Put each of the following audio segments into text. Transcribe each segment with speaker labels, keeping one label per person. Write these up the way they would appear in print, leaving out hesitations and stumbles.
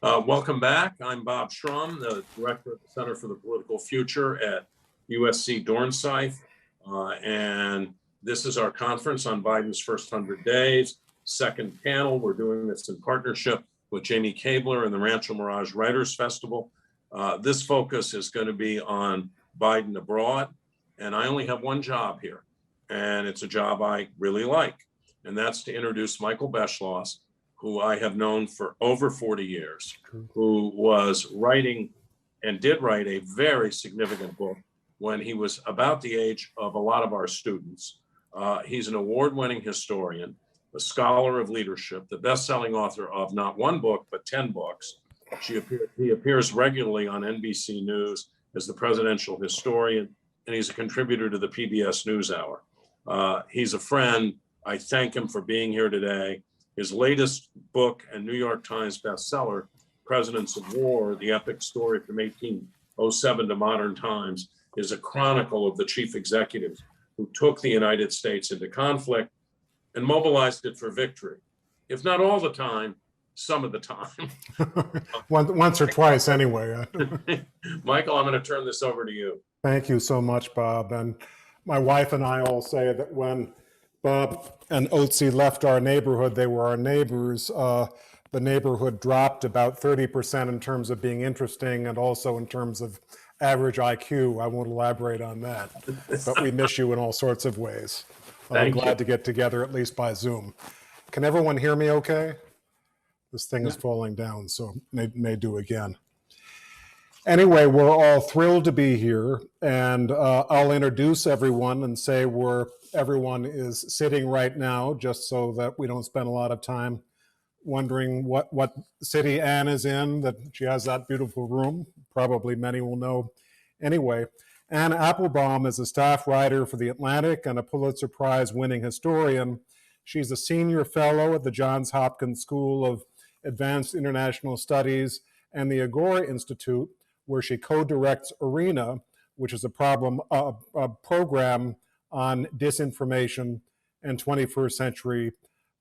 Speaker 1: Welcome back. I'm Bob Schrum, the director at the Center for the Political Future at USC Dornsife. And this is our conference on Biden's first 100 days, second panel. We're doing this in partnership with Jamie Kabler and the Rancho Mirage Writers Festival. This focus is going to be on Biden abroad. And I only have one job here, and it's a job I really like. And that's to introduce Michael Beschloss, who I have known for over 40 years, who was writing and did write a very significant book when he was about the age of a lot of our students. He's an award-winning historian, a scholar of leadership, the best-selling author of not one book, but 10 books. He appears regularly on NBC News as the presidential historian, and he's a contributor to the PBS NewsHour. He's a friend. I thank him for being here today. His latest book and New York Times bestseller, Presidents of War, the epic story from 1807 to modern times, is a chronicle of the chief executives who took the United States into conflict and mobilized it for victory. If not all the time, some of the time.
Speaker 2: Once or twice anyway.
Speaker 1: Michael, I'm going to turn this over to you.
Speaker 2: Thank you so much, Bob. And my wife and I all say that when Bob and Otzi left our neighborhood, they were our neighbors. The neighborhood dropped about 30% in terms of being interesting and also in terms of average IQ. I won't elaborate on that, but we miss you in all sorts of ways. I'm glad to get together, at least by Zoom. Can everyone hear me okay? This thing is falling down, so may do again. Anyway, we're all thrilled to be here, and I'll introduce everyone and say where everyone is sitting right now, just so that we don't spend a lot of time wondering what city Anne is in, that she has that beautiful room. Probably many will know. Anyway, Anne Applebaum is a staff writer for The Atlantic and a Pulitzer Prize winning historian. She's a senior fellow at the Johns Hopkins School of Advanced International Studies and the Agora Institute, where she co-directs ARENA, which is a program on disinformation and 21st century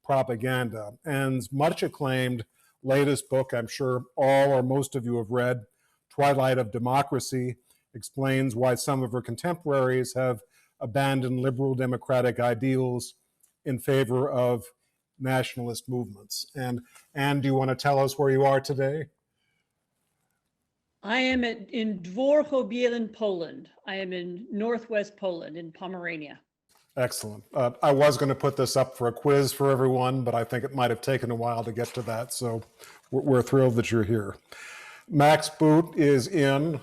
Speaker 2: propaganda. Anne's much acclaimed latest book, I'm sure all or most of you have read, Twilight of Democracy, explains why some of her contemporaries have abandoned liberal democratic ideals in favor of nationalist movements. And Anne, do you want to tell us where you are today?
Speaker 3: I am in Dwór Poland. I am in northwest Poland, in Pomerania.
Speaker 2: Excellent. I was going to put this up for a quiz for everyone, but I think it might have taken a while to get to that, so we're thrilled that you're here. Max Boot is in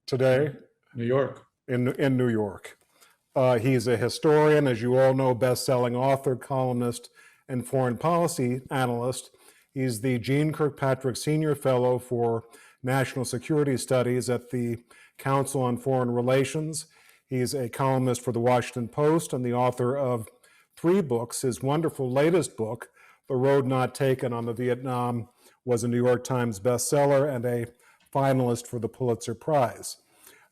Speaker 2: today?
Speaker 4: New York.
Speaker 2: In New York. He's a historian, as you all know, best-selling author, columnist, and foreign policy analyst. He's the Jeane Kirkpatrick Senior Fellow for National Security Studies at the Council on Foreign Relations. He's a columnist for the Washington Post and the author of 3 books. His wonderful latest book, The Road Not Taken on the Vietnam, was a New York Times bestseller and a finalist for the Pulitzer Prize.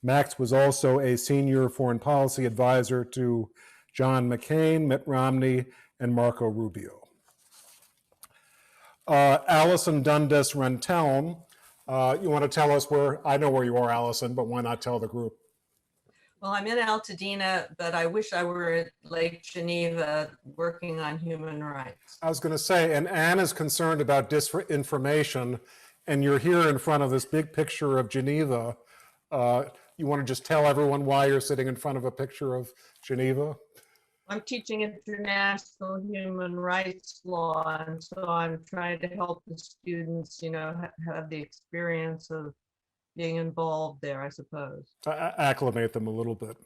Speaker 2: Max was also a senior foreign policy advisor to John McCain, Mitt Romney, and Marco Rubio. Allison Dundas Rentelm, you want to tell us where? I know where you are, Allison, but why not tell the group?
Speaker 5: Well, I'm in Altadena, but I wish I were at Lake Geneva working on human rights.
Speaker 2: I was going to say, and Anne is concerned about disinformation, and you're here in front of this big picture of Geneva. You want to just tell everyone why you're sitting in front of a picture of Geneva?
Speaker 5: I'm teaching international human rights law, and so I'm trying to help the students, have the experience of being involved there, I suppose.
Speaker 2: Acclimate them a little bit.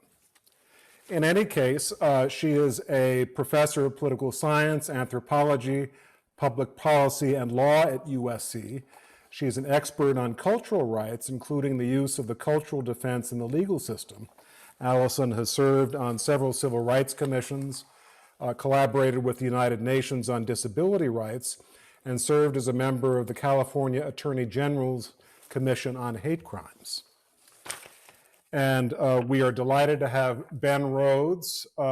Speaker 2: In any case, she is a professor of political science, anthropology, public policy, and law at USC. She is an expert on cultural rights, including the use of the cultural defense in the legal system. Allison has served on several civil rights commissions, collaborated with the United Nations on disability rights, and served as a member of the California Attorney General's Commission on Hate Crimes. And we are delighted to have Ben Rhodes. We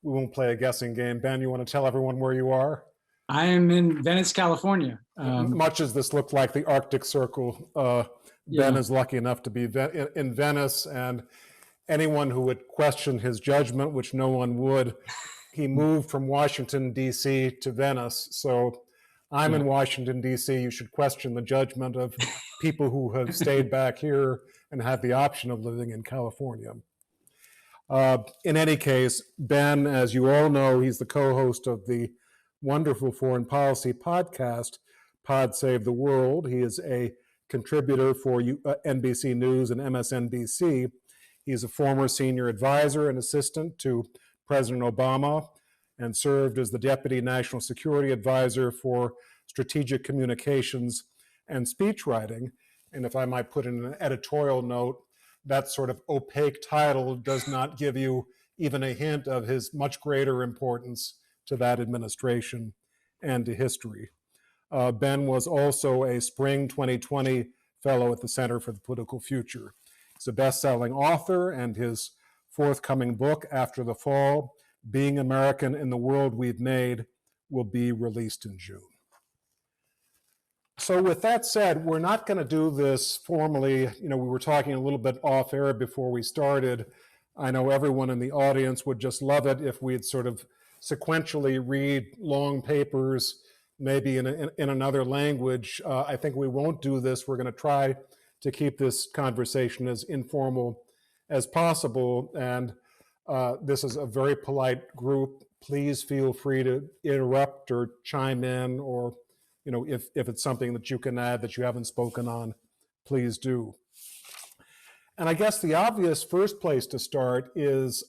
Speaker 2: won't play a guessing game. Ben, you want to tell everyone where you are?
Speaker 4: I am in Venice, California.
Speaker 2: Much as this looked like the Arctic Circle, Ben
Speaker 4: Yeah.
Speaker 2: is lucky enough to be in Venice, and anyone who would question his judgment, which no one would, he moved from Washington, D.C. to Venice. So I'm in Washington, D.C. You should question the judgment of people who have stayed back here and have the option of living in California. In any case, Ben, as you all know, he's the co-host of the wonderful foreign policy podcast, Pod Save the World. He is a contributor for NBC News and MSNBC. He's a former senior advisor and assistant to President Obama and served as the Deputy National Security Advisor for Strategic Communications and Speechwriting. And if I might put in an editorial note, that sort of opaque title does not give you even a hint of his much greater importance to that administration and to history. Ben was also a spring 2020 fellow at the Center for the Political Future. He's a best-selling author, and his forthcoming book, After the Fall, Being American in the World We've Made, will be released in June. So with that said, we're not going to do this formally. We were talking a little bit off air before we started. I know everyone in the audience would just love it if we'd sort of sequentially read long papers, maybe in another language. I think we won't do this. We're going to try to keep this conversation as informal as possible. And this is a very polite group. Please feel free to interrupt or chime in, or if it's something that you can add that you haven't spoken on, please do. And I guess the obvious first place to start is,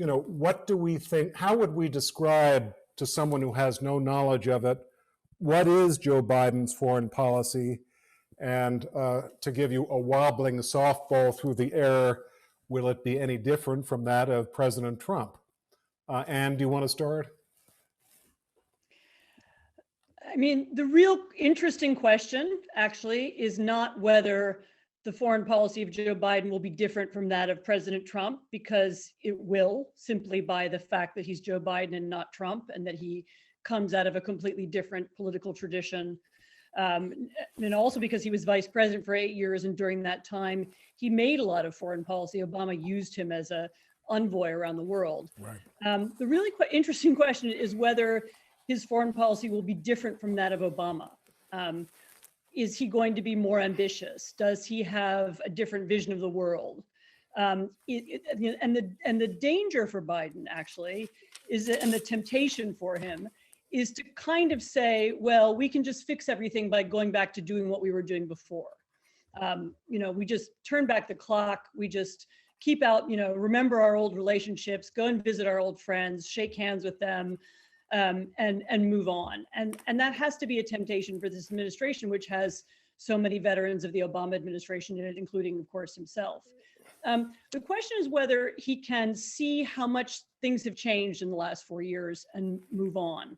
Speaker 2: what do we think, how would we describe to someone who has no knowledge of it, what is Joe Biden's foreign policy? And to give you a wobbling softball through the air, will it be any different from that of President Trump? Anne, do you want to start?
Speaker 3: I mean, the real interesting question actually is not whether the foreign policy of Joe Biden will be different from that of President Trump, because it will, simply by the fact that he's Joe Biden and not Trump, and that he comes out of a completely different political tradition. And also because he was vice president for 8 years, and during that time, he made a lot of foreign policy. Obama used him as an envoy around the world. Right. The really interesting question is whether his foreign policy will be different from that of Obama. Is he going to be more ambitious? Does he have a different vision of the world? And the danger for Biden actually is, and the temptation for him is to kind of say, well, we can just fix everything by going back to doing what we were doing before. We just turn back the clock. We just keep out, remember our old relationships, go and visit our old friends, shake hands with them, and move on. And that has to be a temptation for this administration, which has so many veterans of the Obama administration in it, including, of course, himself. The question is whether he can see how much things have changed in the last 4 years and move on.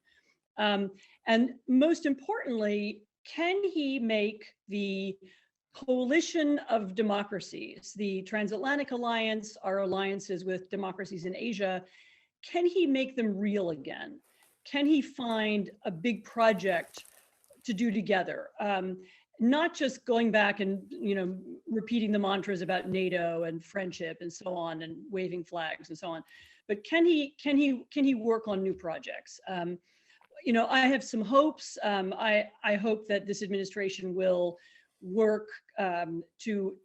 Speaker 3: And most importantly, can he make the coalition of democracies, the transatlantic alliance, our alliances with democracies in Asia, can he make them real again? Can he find a big project to do together? Not just going back and repeating the mantras about NATO and friendship and so on, and waving flags and so on, but can he work on new projects? I have some hopes. I hope that this administration will work to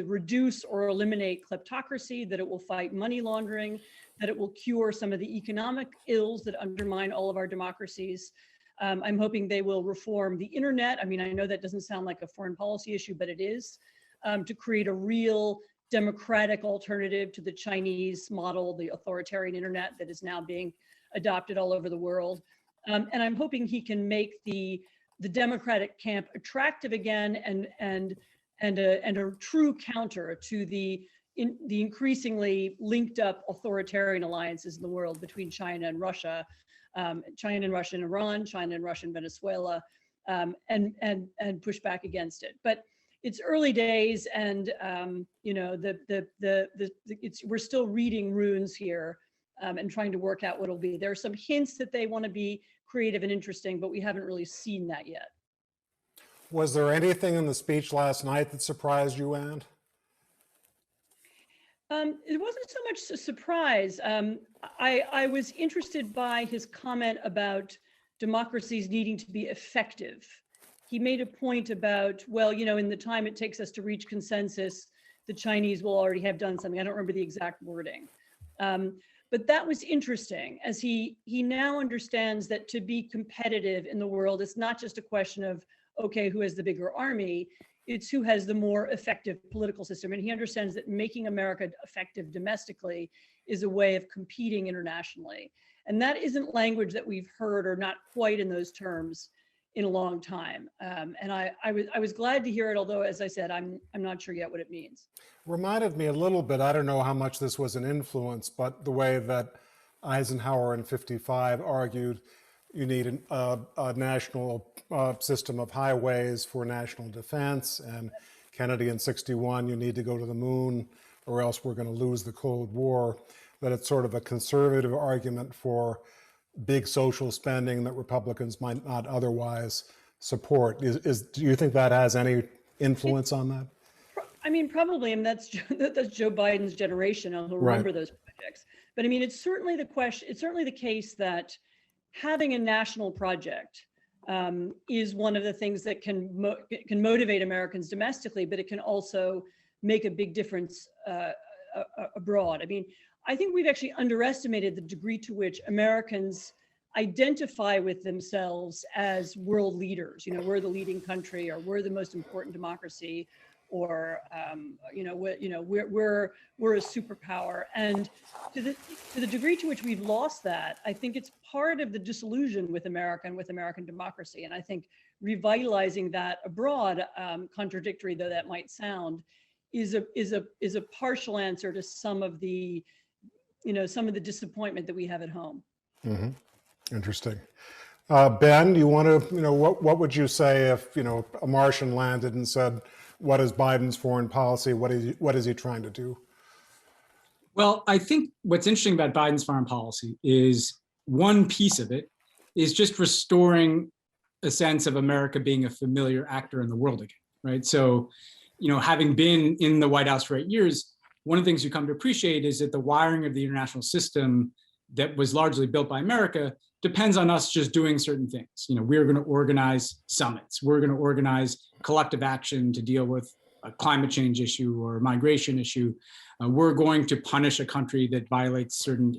Speaker 3: reduce or eliminate kleptocracy, that it will fight money laundering, that it will cure some of the economic ills that undermine all of our democracies. I'm hoping they will reform the internet. I mean, I know that doesn't sound like a foreign policy issue, but it is, to create a real democratic alternative to the Chinese model, the authoritarian internet that is now being adopted all over the world. And I'm hoping he can make the Democratic camp attractive again, and a true counter to the increasingly linked up authoritarian alliances in the world between China and Russia, China and Russia and Iran, China and Russia and Venezuela, and push back against it. But it's early days, and we're still reading runes here. and trying to work out what it'll be. There are some hints that they want to be creative and interesting, but we haven't really seen that yet.
Speaker 2: Was there anything in the speech last night that surprised you, Anne?
Speaker 3: It wasn't so much a surprise. I was interested by his comment about democracies needing to be effective. He made a point about, well, in the time it takes us to reach consensus, the Chinese will already have done something. I don't remember the exact wording. But that was interesting, as he now understands that to be competitive in the world, it's not just a question of, okay, who has the bigger army, it's who has the more effective political system. And he understands that making America effective domestically is a way of competing internationally. And that isn't language that we've heard, or not quite in those terms, in a long time. And I was glad to hear it, although, as I said, I'm not sure yet what it means.
Speaker 2: Reminded me a little bit, I don't know how much this was an influence, but the way that Eisenhower in '55 argued you need a national system of highways for national defense, and Kennedy in '61, you need to go to the moon or else we're going to lose the Cold War, that it's sort of a conservative argument for big social spending that Republicans might not otherwise support. Do you think that has any influence on that?
Speaker 3: I mean, probably, and that's Joe Biden's generation. He'll remember those projects. But I mean, it's certainly the question. It's certainly the case that having a national project is one of the things that can motivate Americans domestically, but it can also make a big difference abroad. I mean, I think we've actually underestimated the degree to which Americans identify with themselves as world leaders. We're the leading country, or we're the most important democracy, or we're a superpower. And to the degree to which we've lost that, I think it's part of the disillusion with America and with American democracy. And I think revitalizing that abroad, contradictory though that might sound, is a partial answer to some of the disappointment that we have at home.
Speaker 2: Mm-hmm. Interesting. Ben, you want to, what would you say if, a Martian landed and said, what is Biden's foreign policy? What is he trying to do?
Speaker 4: Well, I think what's interesting about Biden's foreign policy is one piece of it is just restoring a sense of America being a familiar actor in the world again, right? So, having been in the White House for 8 years, one of the things you come to appreciate is that the wiring of the international system that was largely built by America depends on us just doing certain things. We're going to organize summits. We're going to organize collective action to deal with a climate change issue or a migration issue. We're going to punish a country that violates certain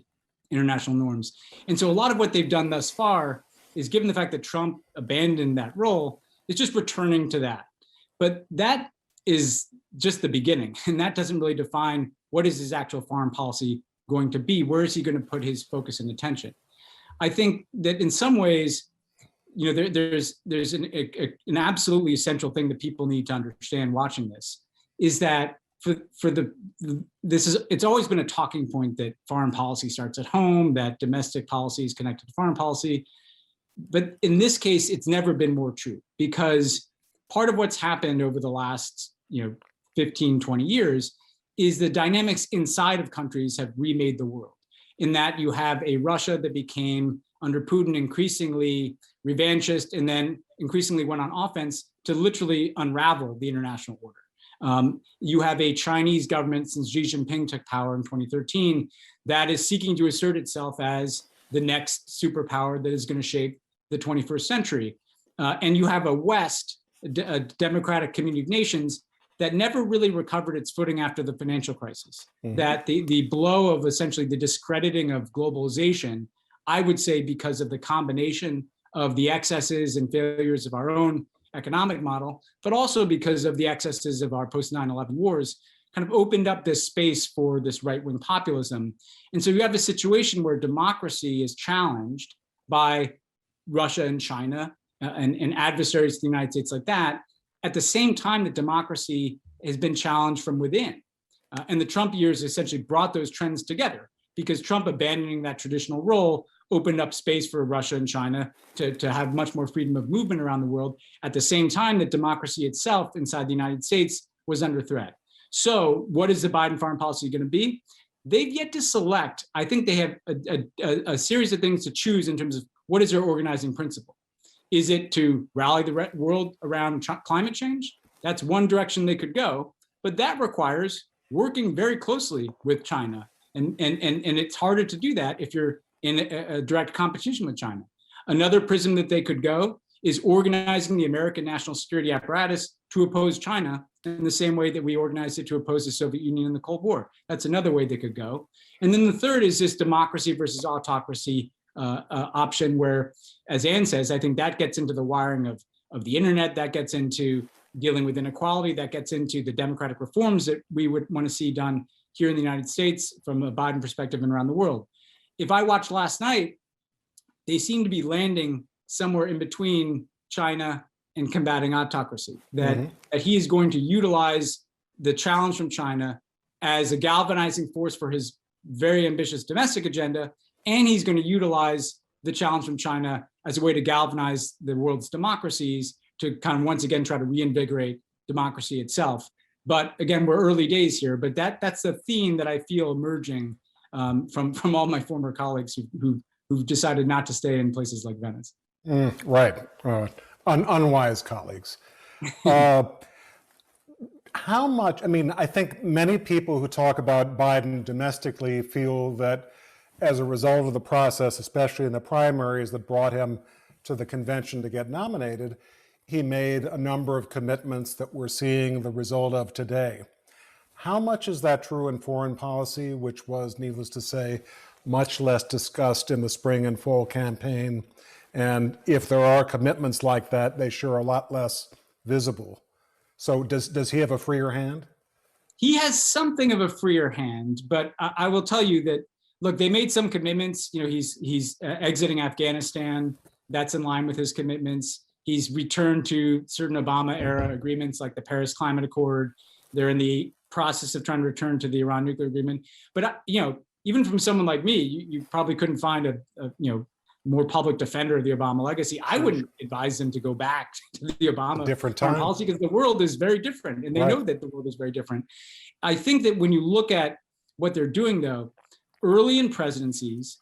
Speaker 4: international norms. And so a lot of what they've done thus far is, given the fact that Trump abandoned that role, is just returning to that. But that is just the beginning. And that doesn't really define what is his actual foreign policy going to be. Where is he going to put his focus and attention? I think that in some ways, there's an absolutely essential thing that people need to understand watching this, is that it's always been a talking point that foreign policy starts at home, that domestic policy is connected to foreign policy. But in this case, it's never been more true, because part of what's happened over the last 15, 20 years is the dynamics inside of countries have remade the world, in that you have a Russia that became, under Putin, increasingly revanchist, and then increasingly went on offense to literally unravel the international order. You have a Chinese government, since Xi Jinping took power in 2013, that is seeking to assert itself as the next superpower that is going to shape the 21st century. And you have a West, a democratic community of nations, that never really recovered its footing after the financial crisis. Mm-hmm. That the blow of essentially the discrediting of globalization, I would say, because of the combination of the excesses and failures of our own economic model, but also because of the excesses of our post 9/11 wars, kind of opened up this space for this right-wing populism. And so you have a situation where democracy is challenged by Russia and China and adversaries to the United States like that, at the same time that democracy has been challenged from within. And the Trump years essentially brought those trends together, because Trump abandoning that traditional role opened up space for Russia and China to have much more freedom of movement around the world, at the same time that democracy itself inside the United States was under threat. So what is the Biden foreign policy going to be? they've yet to select. I think they have a series of things to choose in terms of what is their organizing principle. Is it to rally the world around climate change? That's one direction they could go, but that requires working very closely with China. And it's harder to do that if you're in a direct competition with China. Another prism that they could go is organizing the American national security apparatus to oppose China in the same way that we organized it to oppose the Soviet Union in the Cold War. That's another way they could go. And then the third is this democracy versus autocracy option where, as Anne says, I think that gets into the wiring of the internet, that gets into dealing with inequality, that gets into the democratic reforms that we would want to see done here in the United States from a Biden perspective and around the world. If I watched last night, they seem to be landing somewhere in between China and combating autocracy, that he is going to utilize the challenge from China as a galvanizing force for his very ambitious domestic agenda, and he's going to utilize the challenge from China as a way to galvanize the world's democracies to kind of once again try to reinvigorate democracy itself. But again, we're early days here, but that's the theme that I feel emerging from all my former colleagues who've decided not to stay in places like Venice.
Speaker 2: Right. Unwise colleagues. How much, I mean, I think many people who talk about Biden domestically feel that as a result of the process, especially in the primaries that brought him to the convention to get nominated, he made a number of commitments that we're seeing the result of today. How much is that true in foreign policy, which was, needless to say, much less discussed in the spring and fall campaign? And if there are commitments like that, they sure are a lot less visible. So does he have a freer hand?
Speaker 4: He has something of a freer hand, but I will tell you that, look, they made some commitments. You know, he's exiting Afghanistan. That's in line with his commitments. He's returned to certain Obama era agreements like the Paris Climate Accord. They're in the process of trying to return to the Iran nuclear agreement. But, you know, even from someone like me, you probably couldn't find a more public defender of the Obama legacy. I wouldn't advise them to go back to the Obama
Speaker 2: different
Speaker 4: foreign
Speaker 2: time
Speaker 4: policy because the world is very different, and they know that the world is very different. I think that when you look at what they're doing, though, early in presidencies,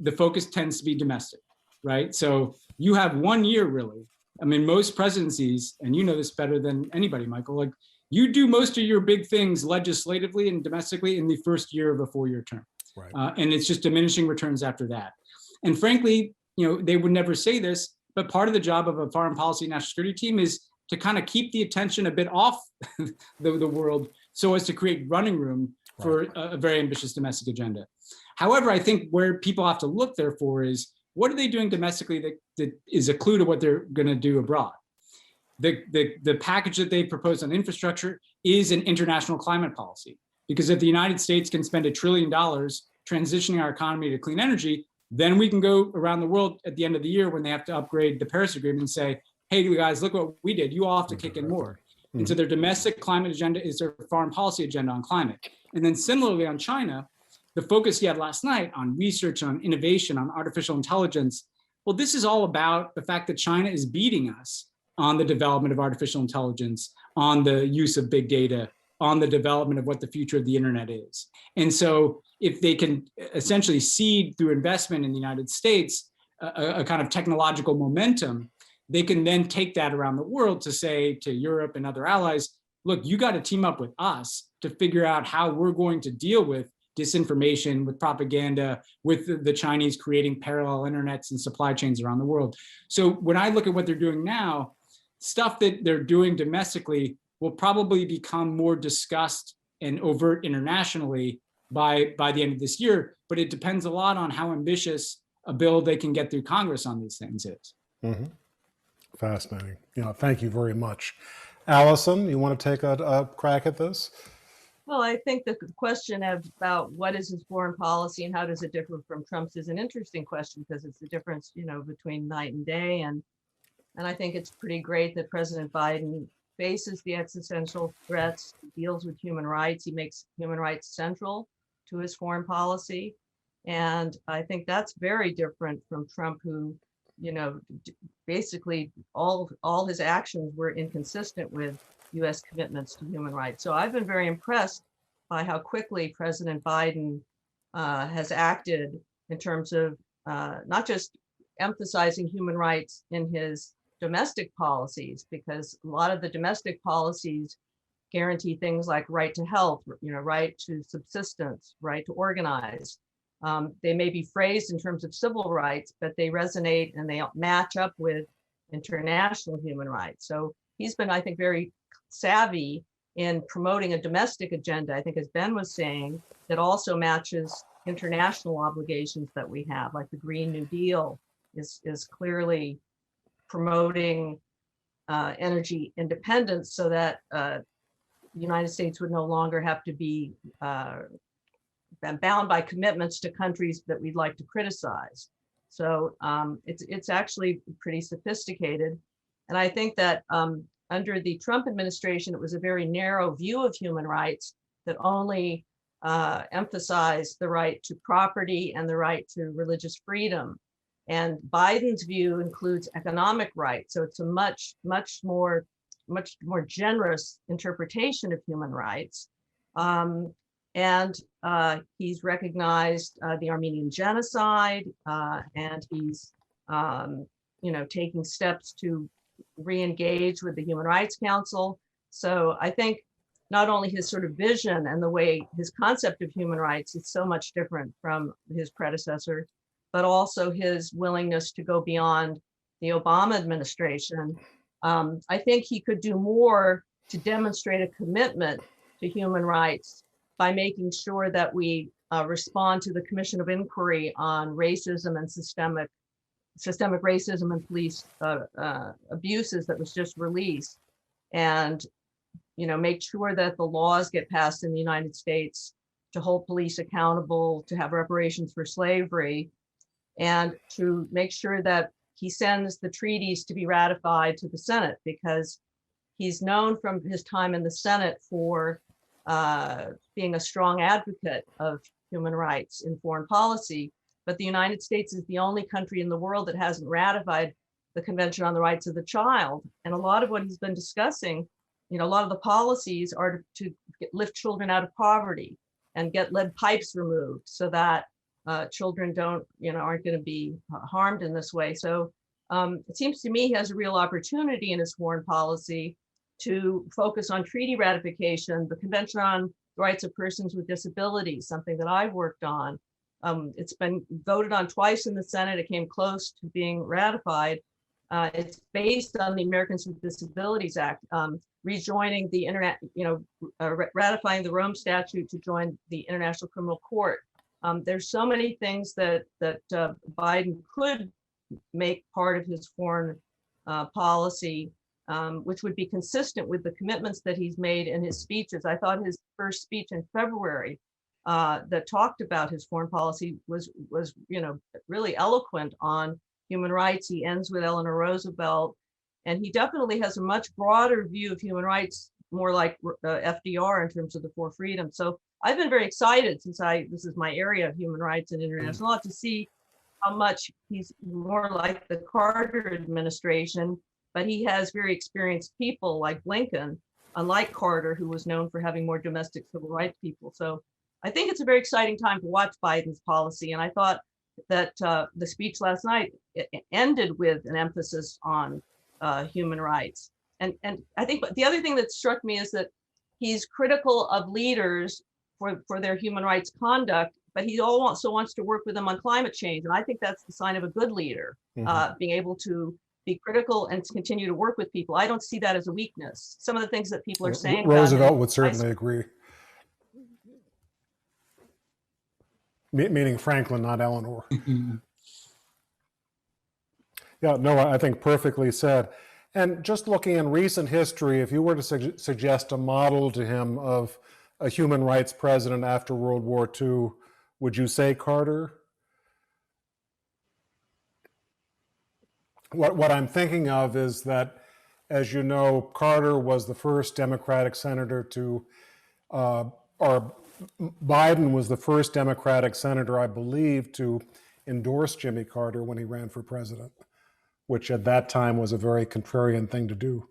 Speaker 4: the focus tends to be domestic, right? So you have 1 year, really. I mean, most presidencies, and you know this better than anybody, Michael, like you do most of your big things legislatively and domestically in the first year of a 4-year term.
Speaker 2: Right.
Speaker 4: And it's just diminishing returns after that. And frankly, you know, they would never say this, but part of the job of a foreign policy national security team is to kind of keep the attention a bit off the world so as to create running room for a very ambitious domestic agenda. However, I think where people have to look therefore is, what are they doing domestically that is a clue to what they're going to do abroad? The package that they proposed on infrastructure is an international climate policy, because if the United States can spend $1 trillion transitioning our economy to clean energy, then we can go around the world at the end of the year when they have to upgrade the Paris Agreement and say, hey, you guys, look what we did. You all have to kick in more. And so their domestic climate agenda is their foreign policy agenda on climate. And then similarly on China, the focus he had last night on research, on innovation, on artificial intelligence, well, this is all about the fact that China is beating us on the development of artificial intelligence, on the use of big data, on the development of what the future of the internet is. And so if they can essentially seed through investment in the United States, a kind of technological momentum, they can then take that around the world to say to Europe and other allies, look, you got to team up with us to figure out how we're going to deal with disinformation, with propaganda, with the Chinese creating parallel internets and supply chains around the world. So when I look at what they're doing now, stuff that they're doing domestically will probably become more discussed and overt internationally by the end of this year, but it depends a lot on how ambitious a bill they can get through Congress on these things is.
Speaker 2: Mm-hmm. Fascinating. Thank you very much. Allison, you want to take a crack at this?
Speaker 5: Well, I think the question about what is his foreign policy and how does it differ from Trump's is an interesting question, because it's the difference, between night and day. And I think it's pretty great that President Biden faces the existential threats, deals with human rights. He makes human rights central to his foreign policy. And I think that's very different from Trump, who, basically all his actions were inconsistent with US commitments to human rights. So I've been very impressed by how quickly President Biden has acted in terms of not just emphasizing human rights in his domestic policies, because a lot of the domestic policies guarantee things like right to health, right to subsistence, right to organize. They may be phrased in terms of civil rights, but they resonate and they match up with international human rights. So he's been, I think, very savvy in promoting a domestic agenda, I think, as Ben was saying, that also matches international obligations that we have, like the Green New Deal is clearly promoting energy independence so that the United States would no longer have to be bound by commitments to countries that we'd like to criticize. So it's actually pretty sophisticated. And I think that under the Trump administration, it was a very narrow view of human rights that only emphasized the right to property and the right to religious freedom. And Biden's view includes economic rights. So it's a much more generous interpretation of human rights. And he's recognized the Armenian genocide, and he's taking steps to re-engage with the Human Rights Council. So I think not only his sort of vision and the way his concept of human rights is so much different from his predecessor, but also his willingness to go beyond the Obama administration. I think he could do more to demonstrate a commitment to human rights by making sure that we respond to the Commission of Inquiry on racism and systemic racism and police abuses that was just released, and make sure that the laws get passed in the United States to hold police accountable, to have reparations for slavery, and to make sure that he sends the treaties to be ratified to the Senate, because he's known from his time in the Senate for being a strong advocate of human rights in foreign policy. But the United States is the only country in the world that hasn't ratified the Convention on the Rights of the Child. And a lot of what he's been discussing, a lot of the policies are to lift children out of poverty and get lead pipes removed so that children aren't going to be harmed in this way. So it seems to me he has a real opportunity in his foreign policy to focus on treaty ratification, the Convention on the Rights of Persons with Disabilities, something that I've worked on. It's been voted on twice in the Senate. It came close to being ratified. It's based on the Americans with Disabilities Act, rejoining the ratifying the Rome Statute to join the International Criminal Court. There's so many things that Biden could make part of his foreign policy, which would be consistent with the commitments that he's made in his speeches. I thought his first speech in February that talked about his foreign policy was really eloquent on human rights. He ends with Eleanor Roosevelt, and he definitely has a much broader view of human rights, more like FDR in terms of the four freedoms. So I've been very excited, since this is my area of human rights and international law, to see how much he's more like the Carter administration, but he has very experienced people like Blinken, unlike Carter, who was known for having more domestic civil rights people. So I think it's a very exciting time to watch Biden's policy. And I thought that the speech last night ended with an emphasis on human rights. And I think the other thing that struck me is that he's critical of leaders for their human rights conduct, but he also wants to work with them on climate change. And I think that's the sign of a good leader, being able to be critical and to continue to work with people. I don't see that as a weakness. Some of the things that people are saying
Speaker 2: Roosevelt would certainly agree. Meaning Franklin, not Eleanor. Yeah, no, I think perfectly said. And just looking in recent history, if you were to suggest a model to him of a human rights president after World War II, would you say Carter? What I'm thinking of is that, as you know, Carter was the first Democratic senator to, or Biden was the first Democratic senator, I believe, to endorse Jimmy Carter when he ran for president, which at that time was a very contrarian thing to do.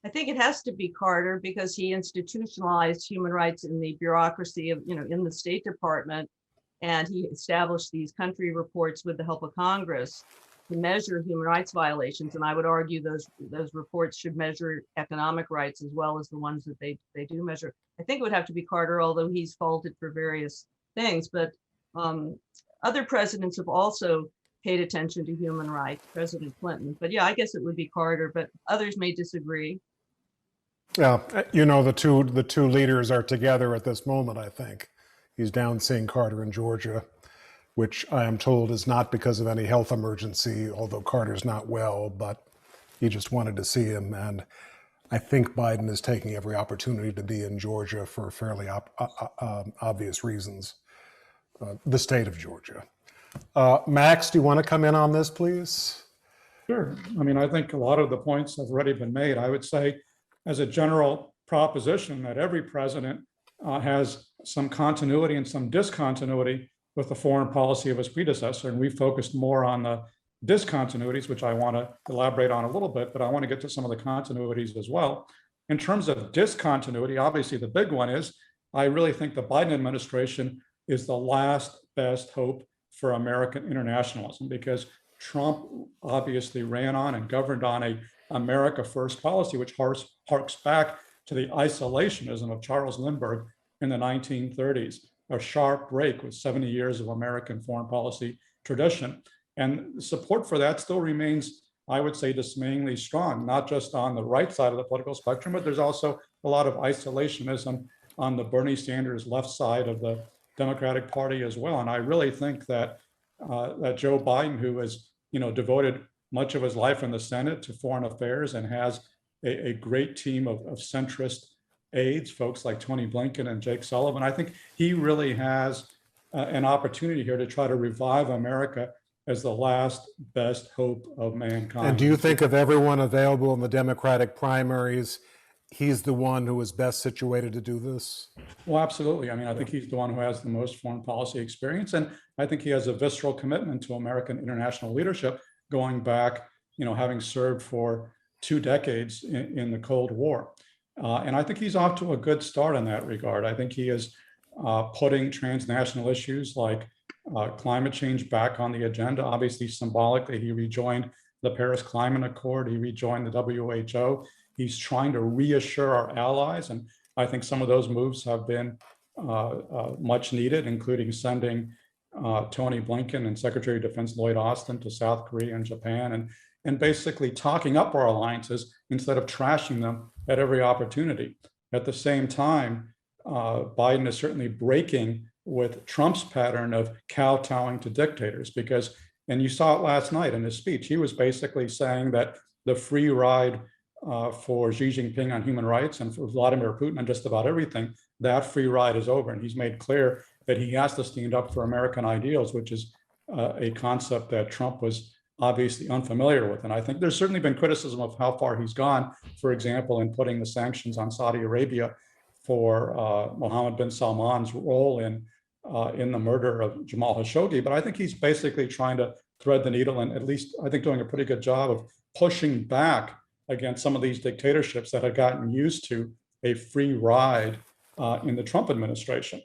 Speaker 5: I think it has to be Carter because he institutionalized human rights in the bureaucracy of, in the State Department. And he established these country reports with the help of Congress to measure human rights violations. And I would argue those reports should measure economic rights as well as the ones that they do measure. I think it would have to be Carter, although he's faulted for various things. But other presidents have also paid attention to human rights, President Clinton. But yeah, I guess it would be Carter, but others may disagree.
Speaker 2: Yeah, the two leaders are together at this moment, I think. He's down seeing Carter in Georgia, which I am told is not because of any health emergency, although Carter's not well, but he just wanted to see him. And I think Biden is taking every opportunity to be in Georgia for fairly obvious reasons, the state of Georgia. Max, do you want to come in on this, please?
Speaker 6: Sure. I mean, I think a lot of the points have already been made. I would say as a general proposition that every president has some continuity and some discontinuity with the foreign policy of his predecessor. And we focused more on the discontinuities, which I want to elaborate on a little bit, but I want to get to some of the continuities as well. In terms of discontinuity, obviously the big one is, I really think the Biden administration is the last best hope for American internationalism, because Trump obviously ran on and governed on a America First policy, which harks back to the isolationism of Charles Lindbergh in the 1930s, a sharp break with 70 years of American foreign policy tradition. And support for that still remains, I would say, dismayingly strong, not just on the right side of the political spectrum, but there's also a lot of isolationism on the Bernie Sanders left side of the Democratic Party as well. And I really think that that Joe Biden, who has devoted much of his life in the Senate to foreign affairs and has a great team of centrist aides, folks like Tony Blinken and Jake Sullivan, I think he really has an opportunity here to try to revive America as the last best hope of mankind.
Speaker 2: And do you think of everyone available in the Democratic primaries, he's the one who is best situated to do this?
Speaker 6: Well, absolutely. I mean, I think he's the one who has the most foreign policy experience. And I think he has a visceral commitment to American international leadership going back, having served for 2 decades in the Cold War. And I think he's off to a good start in that regard. I think he is putting transnational issues like climate change back on the agenda. Obviously, symbolically, he rejoined the Paris Climate Accord. He rejoined the WHO. He's trying to reassure our allies. And I think some of those moves have been much needed, including sending Tony Blinken and Secretary of Defense Lloyd Austin to South Korea and Japan, and basically talking up our alliances instead of trashing them at every opportunity. At the same time, Biden is certainly breaking with Trump's pattern of kowtowing to dictators, because, and you saw it last night in his speech, he was basically saying that the free ride for Xi Jinping on human rights and for Vladimir Putin on just about everything, that free ride is over. And he's made clear that he has to stand up for American ideals, which is a concept that Trump was obviously unfamiliar with. And I think there's certainly been criticism of how far he's gone, for example, in putting the sanctions on Saudi Arabia for Mohammed bin Salman's role in the murder of Jamal Khashoggi. But I think he's basically trying to thread the needle and at least, I think, doing a pretty good job of pushing back against some of these dictatorships that had gotten used to a free ride in the Trump administration.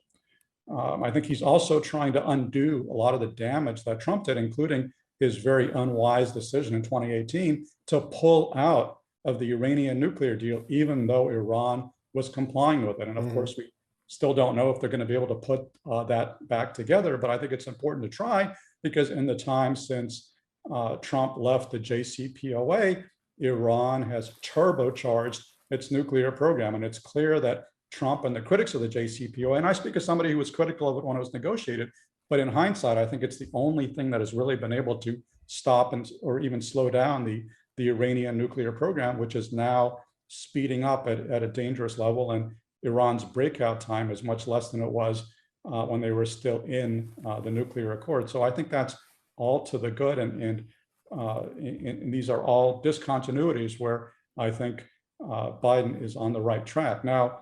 Speaker 6: I think he's also trying to undo a lot of the damage that Trump did, including his very unwise decision in 2018 to pull out of the Iranian nuclear deal, even though Iran was complying with it. And of course, we still don't know if they're going to be able to put that back together, but I think it's important to try, because in the time since Trump left the JCPOA, Iran has turbocharged its nuclear program. And it's clear that Trump and the critics of the JCPOA, and I speak as somebody who was critical of it when it was negotiated, but in hindsight, I think it's the only thing that has really been able to stop or even slow down the Iranian nuclear program, which is now speeding up at a dangerous level. And Iran's breakout time is much less than it was when they were still in the nuclear accord. So I think that's all to the good. And these are all discontinuities where I think Biden is on the right track. Now,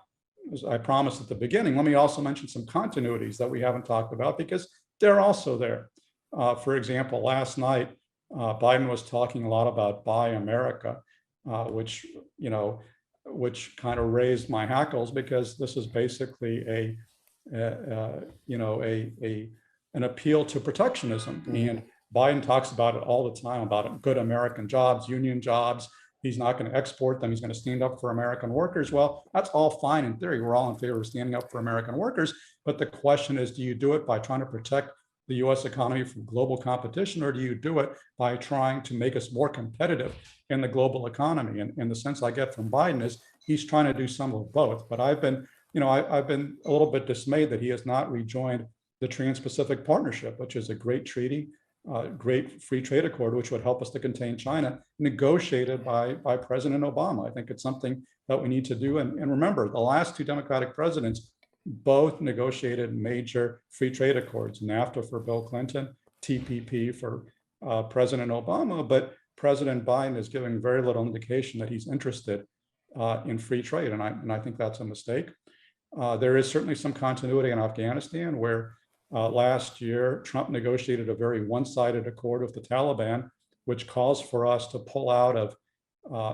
Speaker 6: as I promised at the beginning, let me also mention some continuities that we haven't talked about, because they're also there. For example, last night, Biden was talking a lot about Buy America, which, which kind of raised my hackles, because this is basically an appeal to protectionism. And Biden talks about it all the time, about good American jobs, union jobs. He's not going to export them. He's going to stand up for American workers. Well, that's all fine in theory. We're all in favor of standing up for American workers. But the question is, do you do it by trying to protect the US economy from global competition, or do you do it by trying to make us more competitive in the global economy? And the sense I get from Biden is he's trying to do some of both. But I've been a little bit dismayed that he has not rejoined the Trans-Pacific Partnership, which is a great treaty, great free trade accord, which would help us to contain China, negotiated by President Obama. I think it's something that we need to do. And remember, the last two Democratic presidents both negotiated major free trade accords, NAFTA for Bill Clinton, TPP for President Obama, but President Biden is giving very little indication that he's interested in free trade. And I think that's a mistake. There is certainly some continuity in Afghanistan, where last year, Trump negotiated a very one-sided accord with the Taliban, which calls for us to pull out of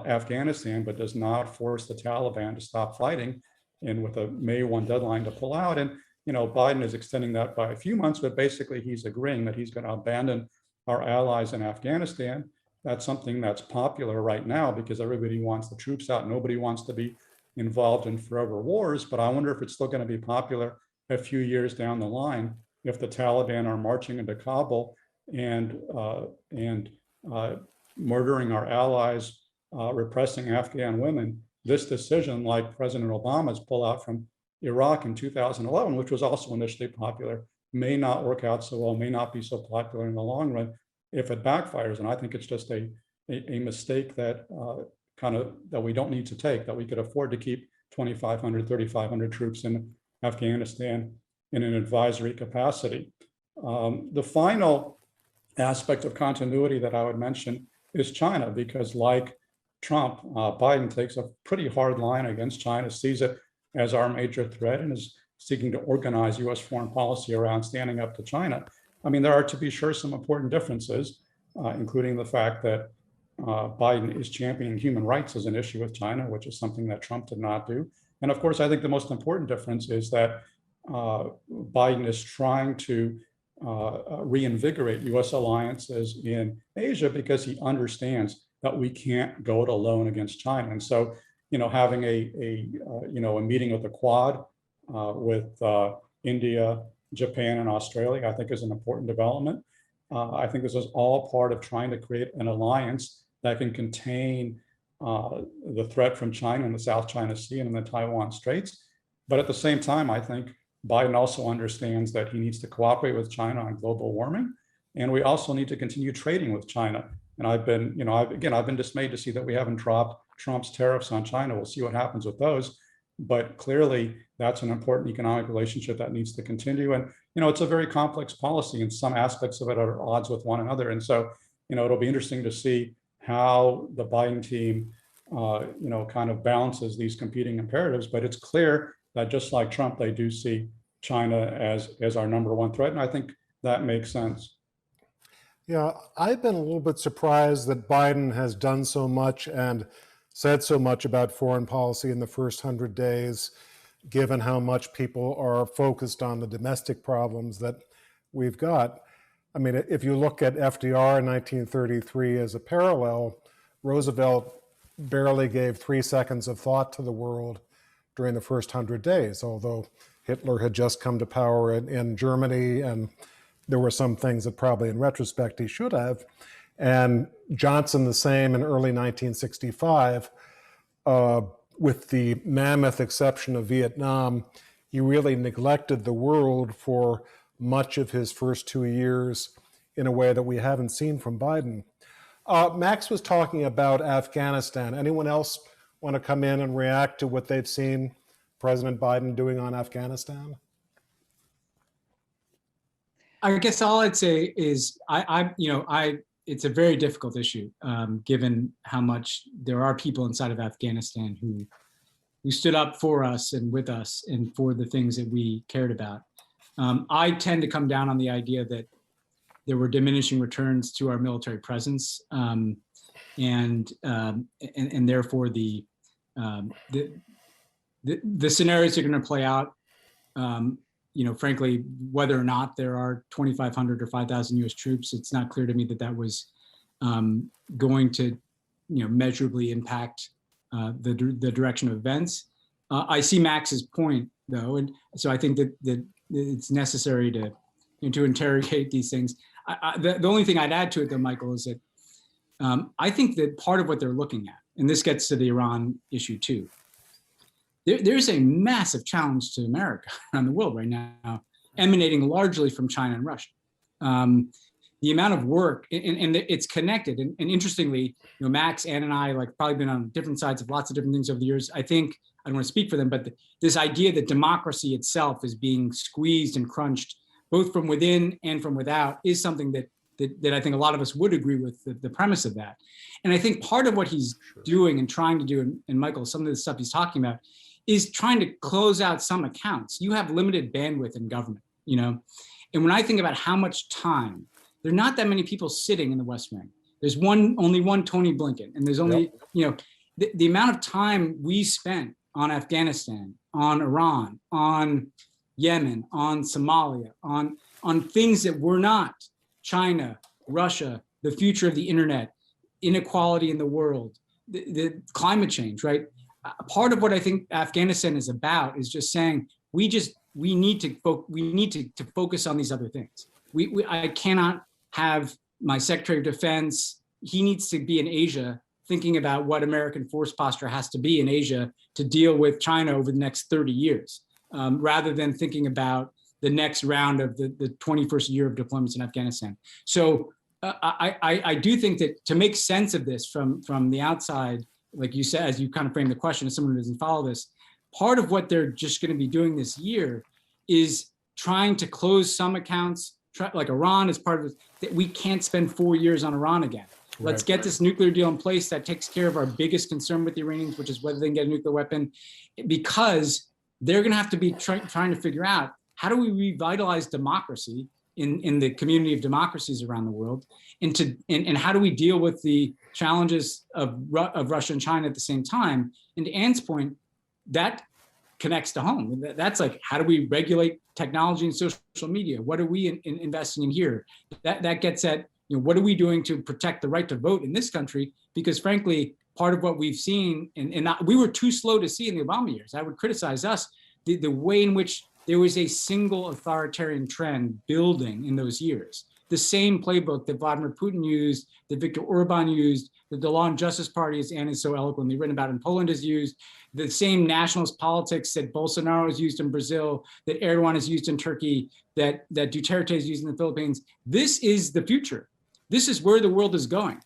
Speaker 6: Afghanistan, but does not force the Taliban to stop fighting, and with a May 1 deadline to pull out. And Biden is extending that by a few months, but basically he's agreeing that he's going to abandon our allies in Afghanistan. That's something that's popular right now because everybody wants the troops out. Nobody wants to be involved in forever wars, but I wonder if it's still going to be popular a few years down the line if the Taliban are marching into Kabul and murdering our allies, repressing Afghan women. This decision, like President Obama's pullout from Iraq in 2011, which was also initially popular, may not work out so well, may not be so popular in the long run if it backfires. And I think it's just a mistake that that we don't need to take, that we could afford to keep 2,500, 3,500 troops in Afghanistan in an advisory capacity. The final aspect of continuity that I would mention is China, because like Trump, Biden takes a pretty hard line against China, sees it as our major threat, and is seeking to organize US foreign policy around standing up to China. I mean, there are, to be sure, some important differences, including the fact that Biden is championing human rights as an issue with China, which is something that Trump did not do. And of course, I think the most important difference is that Biden is trying to reinvigorate US alliances in Asia because he understands that we can't go it alone against China. And so, having a meeting with the Quad with India, Japan, and Australia, I think is an important development. I think this is all part of trying to create an alliance that can contain the threat from China in the South China Sea and in the Taiwan Straits. But at the same time, I think Biden also understands that he needs to cooperate with China on global warming. And we also need to continue trading with China. And I've been dismayed to see that we haven't dropped Trump's tariffs on China. We'll see what happens with those. But clearly, that's an important economic relationship that needs to continue. And, it's a very complex policy, and some aspects of it are at odds with one another. And so, it'll be interesting to see how the Biden team, kind of balances these competing imperatives. But it's clear that just like Trump, they do see China as our number one threat. And I think that makes sense.
Speaker 2: Yeah, I've been a little bit surprised that Biden has done so much and said so much about foreign policy in the first 100 days, given how much people are focused on the domestic problems that we've got. I mean, if you look at FDR in 1933 as a parallel, Roosevelt barely gave 3 seconds of thought to the world during the first 100 days, although Hitler had just come to power in Germany, and there were some things that probably in retrospect he should have. And Johnson the same in early 1965, with the mammoth exception of Vietnam, he really neglected the world for much of his first 2 years in a way that we haven't seen from Biden. Max was talking about Afghanistan. Anyone else want to come in and react to what they've seen President Biden doing on Afghanistan?
Speaker 4: I guess all I'd say is it's a very difficult issue, given how much there are people inside of Afghanistan who stood up for us and with us and for the things that we cared about. I tend to come down on the idea that there were diminishing returns to our military presence, and therefore the the scenarios are going to play out. Frankly, whether or not there are 2,500 or 5,000 U.S. troops, it's not clear to me that was going to, measurably impact the direction of events. I see Max's point, though, and so I think that it's necessary to interrogate these things. The only thing I'd add to it, though, Michael, is that I think that part of what they're looking at, and this gets to the Iran issue too, there's a massive challenge to America around the world right now, emanating largely from China and Russia. The amount of work, and it's connected. And interestingly, Max, Ann, and I probably been on different sides of lots of different things over the years. I think, I don't want to speak for them, but this idea that democracy itself is being squeezed and crunched, both from within and from without, is something that I think a lot of us would agree with the premise of that. And I think part of what he's doing and trying to do, and Michael, some of the stuff he's talking about, is trying to close out some accounts. You have limited bandwidth in government, And when I think about how much time, there are not that many people sitting in the West Wing. There's only one Tony Blinken, and there's only, the amount of time we spent on Afghanistan, on Iran, on Yemen, on Somalia, on things that were not China, Russia, the future of the internet, inequality in the world, the climate change, right? Part of what I think Afghanistan is about is just saying we need to focus on these other things. I cannot have my Secretary of Defense. He needs to be in Asia thinking about what American force posture has to be in Asia to deal with China over the next 30 years, rather than thinking about the next round of the 21st year of deployments in Afghanistan. So I do think that to make sense of this from the outside, like you said, as you kind of framed the question, as someone who doesn't follow this, part of what they're just going to be doing this year is trying to close some accounts, like Iran is part of it, that we can't spend 4 years on Iran again. Let's get this nuclear deal in place that takes care of our biggest concern with the Iranians, which is whether they can get a nuclear weapon, because they're going to have to be trying to figure out, how do we revitalize democracy in the community of democracies around the world, and how do we deal with the challenges of Russia and China at the same time? And to Ann's point, that connects to home. That's like, how do we regulate technology and social media? What are we investing in here? That gets at, what are we doing to protect the right to vote in this country? Because frankly, part of what we've seen, and we were too slow to see in the Obama years. I would criticize us, the way in which there was a single authoritarian trend building in those years. The same playbook that Vladimir Putin used, that Viktor Orban used, that the Law and Justice Party, as Ann has so eloquently written about in Poland, has used, the same nationalist politics that Bolsonaro has used in Brazil, that Erdogan has used in Turkey, that Duterte has used in the Philippines. This is the future. This is where the world is going.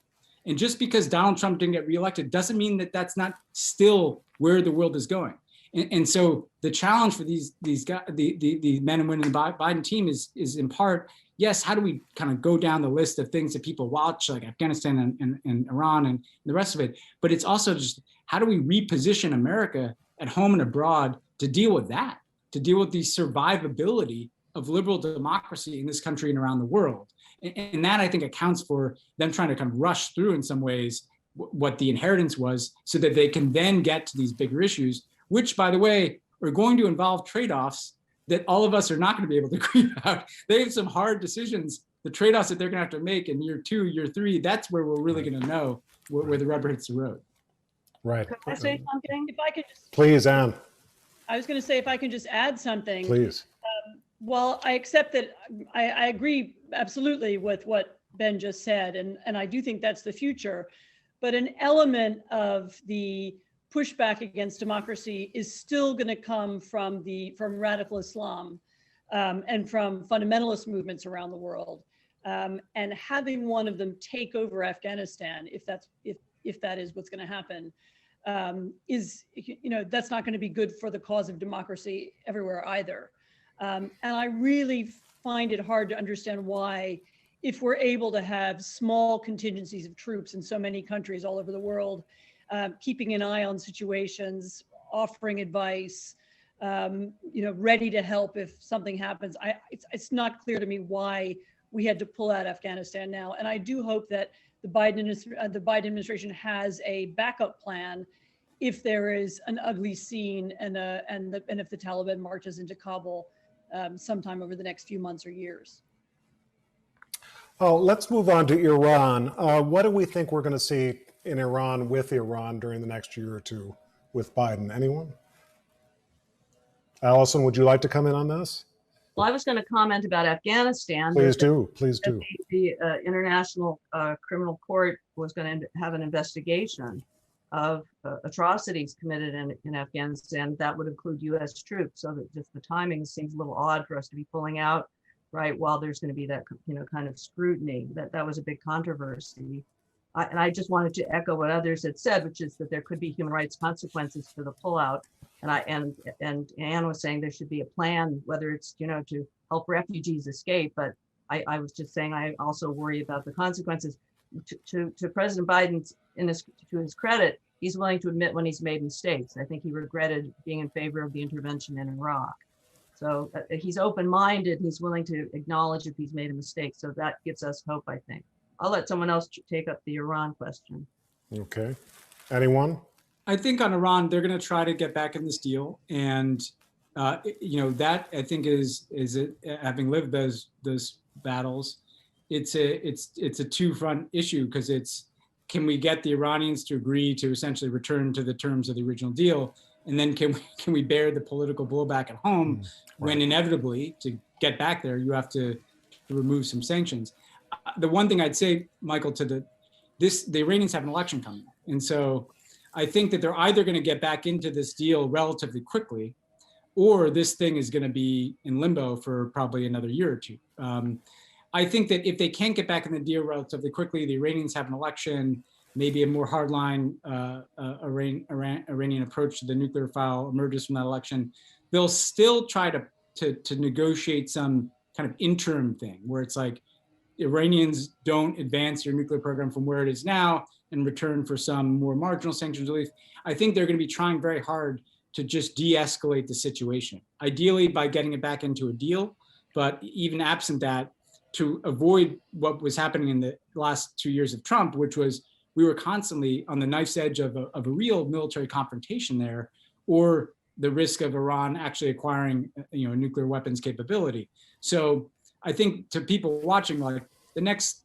Speaker 4: And just because Donald Trump didn't get reelected doesn't mean that that's not still where the world is going. And so the challenge for these guys, the men and women in the Biden team is in part, yes, how do we kind of go down the list of things that people watch, like Afghanistan and Iran and the rest of it, but it's also just, how do we reposition America at home and abroad to deal with that, to deal with the survivability of liberal democracy in this country and around the world? And that, I think, accounts for them trying to kind of rush through in some ways what the inheritance was, so that they can then get to these bigger issues, which, by the way, are going to involve trade-offs that all of us are not going to be able to agree about. They have some hard decisions, the trade-offs that they're going to have to make in year 2, year 3. That's where we're really going to know where the rubber hits the road.
Speaker 2: Right.
Speaker 3: Can I say something? If I could just,
Speaker 2: Please, Ann.
Speaker 3: I was going to say, if I can just add something.
Speaker 2: Please.
Speaker 3: Well, I accept that. I agree absolutely with what Ben just said, and I do think that's the future. But an element of the pushback against democracy is still going to come from radical Islam and from fundamentalist movements around the world, and having one of them take over Afghanistan, if that is what's going to happen, is, that's not going to be good for the cause of democracy everywhere either. And I really find it hard to understand why, if we're able to have small contingencies of troops in so many countries all over the world, keeping an eye on situations, offering advice, ready to help if something happens. It's not clear to me why we had to pull out Afghanistan now. And I do hope that the Biden administration has a backup plan if there is an ugly scene and if the Taliban marches into Kabul sometime over the next few months or years.
Speaker 2: Oh, let's move on to Iran. What do we think we're going to see in Iran with Iran during the next year or two with Biden? Anyone? Allison, would you like to come in on this?
Speaker 5: Well, I was going to comment about Afghanistan.
Speaker 2: Please do. Please
Speaker 5: That
Speaker 2: do.
Speaker 5: The International Criminal Court was going to have an investigation of atrocities committed in Afghanistan. That would include U.S. troops. So that just the timing seems a little odd for us to be pulling out right while there's going to be that kind of scrutiny. That was a big controversy. And I just wanted to echo what others had said, which is that there could be human rights consequences for the pullout. And Anne was saying there should be a plan, whether it's to help refugees escape. But I was just saying I also worry about the consequences. To President Biden, to his credit, he's willing to admit when he's made mistakes. I think he regretted being in favor of the intervention in Iraq. So he's open-minded. He's willing to acknowledge if he's made a mistake. So that gives us hope, I think. I'll let someone else take up the Iran question.
Speaker 2: Okay. Anyone?
Speaker 4: I think on Iran, they're going to try to get back in this deal. And, that I think is having lived those battles, it's a two-front issue, because it's, can we get the Iranians to agree to essentially return to the terms of the original deal? And then can we bear the political blowback at home when inevitably, to get back there, you have to remove some sanctions? The one thing I'd say, Michael, the Iranians have an election coming. And so I think that they're either going to get back into this deal relatively quickly, or this thing is going to be in limbo for probably another year or two. I think that if they can't get back in the deal relatively quickly, the Iranians have an election, maybe a more hardline Iranian approach to the nuclear file emerges from that election, they'll still try to negotiate some kind of interim thing where it's like, Iranians don't advance your nuclear program from where it is now in return for some more marginal sanctions relief. I think they're going to be trying very hard to just de-escalate the situation, ideally by getting it back into a deal, but even absent that, to avoid what was happening in the last 2 years of Trump, which was we were constantly on the knife's edge of a real military confrontation there, or the risk of Iran actually acquiring a nuclear weapons capability. So I think to people watching, like the next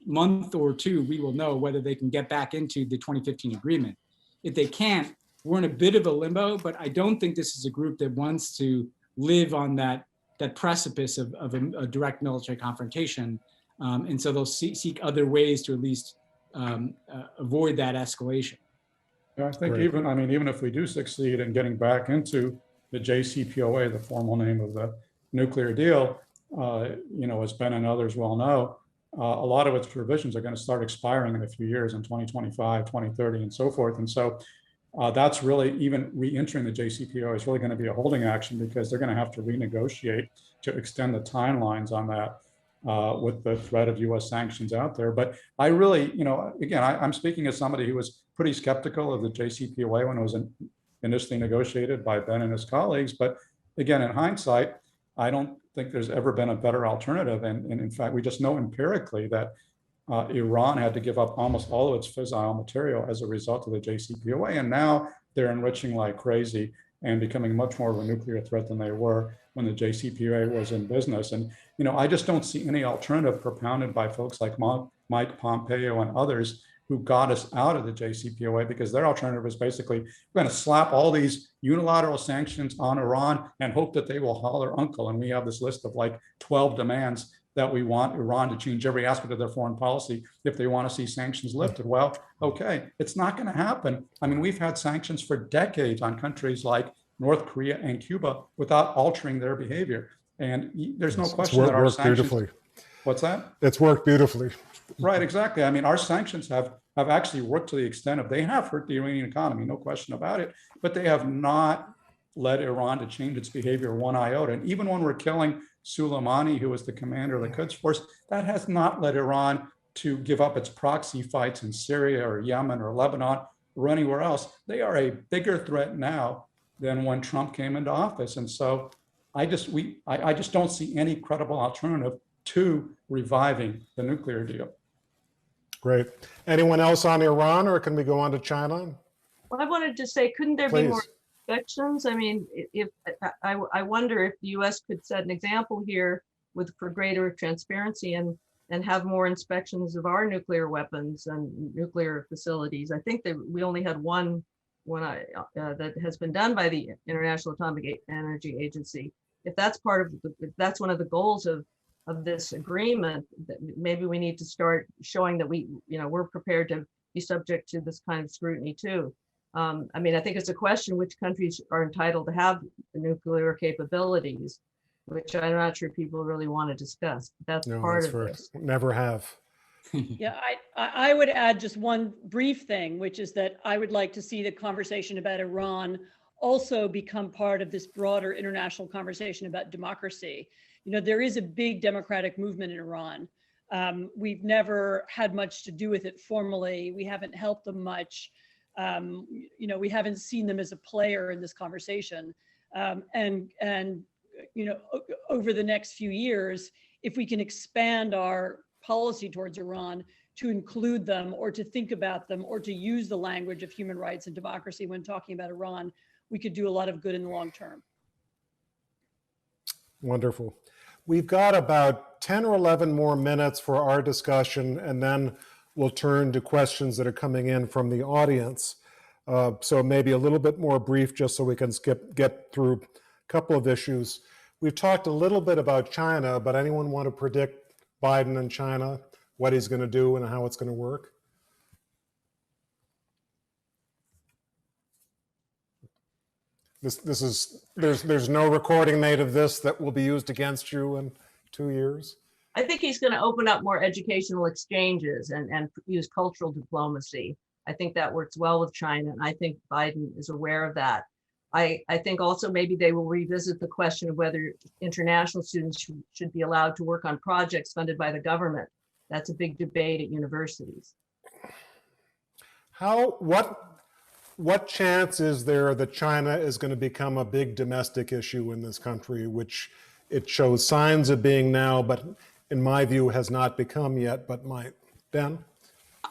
Speaker 4: month or two, we will know whether they can get back into the 2015 agreement. If they can't, we're in a bit of a limbo, but I don't think this is a group that wants to live on that precipice of a direct military confrontation. And so they'll seek other ways to at least avoid that escalation.
Speaker 6: Yeah, I think even if we do succeed in getting back into the JCPOA, the formal name of the nuclear deal, as Ben and others well know, a lot of its provisions are going to start expiring in a few years, in 2025, 2030, and so forth. And so that's really, even re-entering the JCPOA is really going to be a holding action, because they're going to have to renegotiate to extend the timelines on that with the threat of US sanctions out there. But I really, again, I'm speaking as somebody who was pretty skeptical of the JCPOA when it was initially negotiated by Ben and his colleagues. But again, in hindsight, I don't think there's ever been a better alternative. And in fact, we just know empirically that Iran had to give up almost all of its fissile material as a result of the JCPOA. And now they're enriching like crazy and becoming much more of a nuclear threat than they were when the JCPOA was in business. And, I just don't see any alternative propounded by folks like Mike Pompeo and others who got us out of the JCPOA, because their alternative is basically, we're going to slap all these unilateral sanctions on Iran and hope that they will holler uncle. And we have this list of like 12 demands that we want Iran to change every aspect of their foreign policy if they want to see sanctions lifted. Well, okay, it's not going to happen. I mean, we've had sanctions for decades on countries like North Korea and Cuba without altering their behavior. And there's no question that our sanctions... Beautifully. What's that?
Speaker 2: It's worked beautifully.
Speaker 6: Right, exactly. I mean, our sanctions have actually worked to the extent of, they have hurt the Iranian economy, no question about it, but they have not led Iran to change its behavior one iota. And even when we're killing Soleimani, who was the commander of the Quds Force, that has not led Iran to give up its proxy fights in Syria or Yemen or Lebanon or anywhere else. They are a bigger threat now than when Trump came into office. And so I just don't see any credible alternative to reviving the nuclear deal.
Speaker 2: Great. Anyone else on Iran, or can we go on to China?
Speaker 5: Well, I wanted to say, couldn't there be more
Speaker 2: Please.
Speaker 5: inspections? I mean, if I wonder if the U.S. could set an example here for greater transparency and have more inspections of our nuclear weapons and nuclear facilities. I think that we only had one that has been done by the International Atomic Energy Agency. If that's if that's one of the goals of this agreement, that maybe we need to start showing that we're prepared to be subject to this kind of scrutiny too. I mean, I think it's a question which countries are entitled to have nuclear capabilities, which I'm not sure people really want to discuss. That's part of this.
Speaker 2: Never have.
Speaker 3: Yeah, I would add just one brief thing, which is that I would like to see the conversation about Iran also become part of this broader international conversation about democracy. You know, there is a big democratic movement in Iran. We've never had much to do with it formally. We haven't helped them much. You know, we haven't seen them as a player in this conversation. And you know, over the next few years, if we can expand our policy towards Iran to include them or to think about them or to use the language of human rights and democracy when talking about Iran, we could do a lot of good in the long term.
Speaker 2: Wonderful. We've got about 10 or 11 more minutes for our discussion, and then we'll turn to questions that are coming in from the audience. So maybe a little bit more brief just so we can get through a couple of issues. We've talked a little bit about China, but anyone want to predict Biden and China, what he's going to do and how it's going to work? There's no recording made of this that will be used against you in 2 years?
Speaker 5: I think he's going to open up more educational exchanges and use cultural diplomacy. I think that works well with China, and I think Biden is aware of that. I think also maybe they will revisit the question of whether international students should be allowed to work on projects funded by the government. That's a big debate at universities.
Speaker 2: What chance is there that China is going to become a big domestic issue in this country, which it shows signs of being now, but in my view has not become yet, but might? Ben?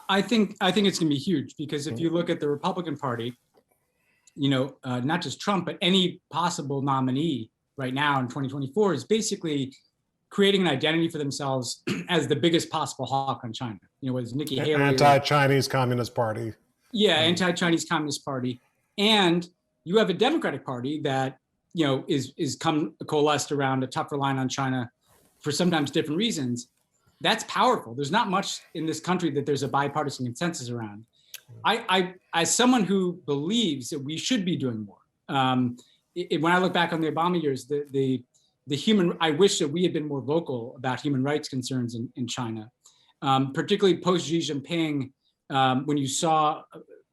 Speaker 4: I think it's going to be huge, because if you look at the Republican Party, you know, not just Trump, but any possible nominee right now in 2024 is basically creating an identity for themselves as the biggest possible hawk on China. You know, was Nikki Haley,
Speaker 2: anti-Chinese Communist Party.
Speaker 4: Yeah, anti-Chinese Communist Party, and you have a Democratic Party that, you know, is coalesced around a tougher line on China for sometimes different reasons. That's powerful. There's not much in this country that there's a bipartisan consensus around. I as someone who believes that we should be doing more, when I look back on the Obama years, I wish that we had been more vocal about human rights concerns in China, particularly post Xi Jinping, when you saw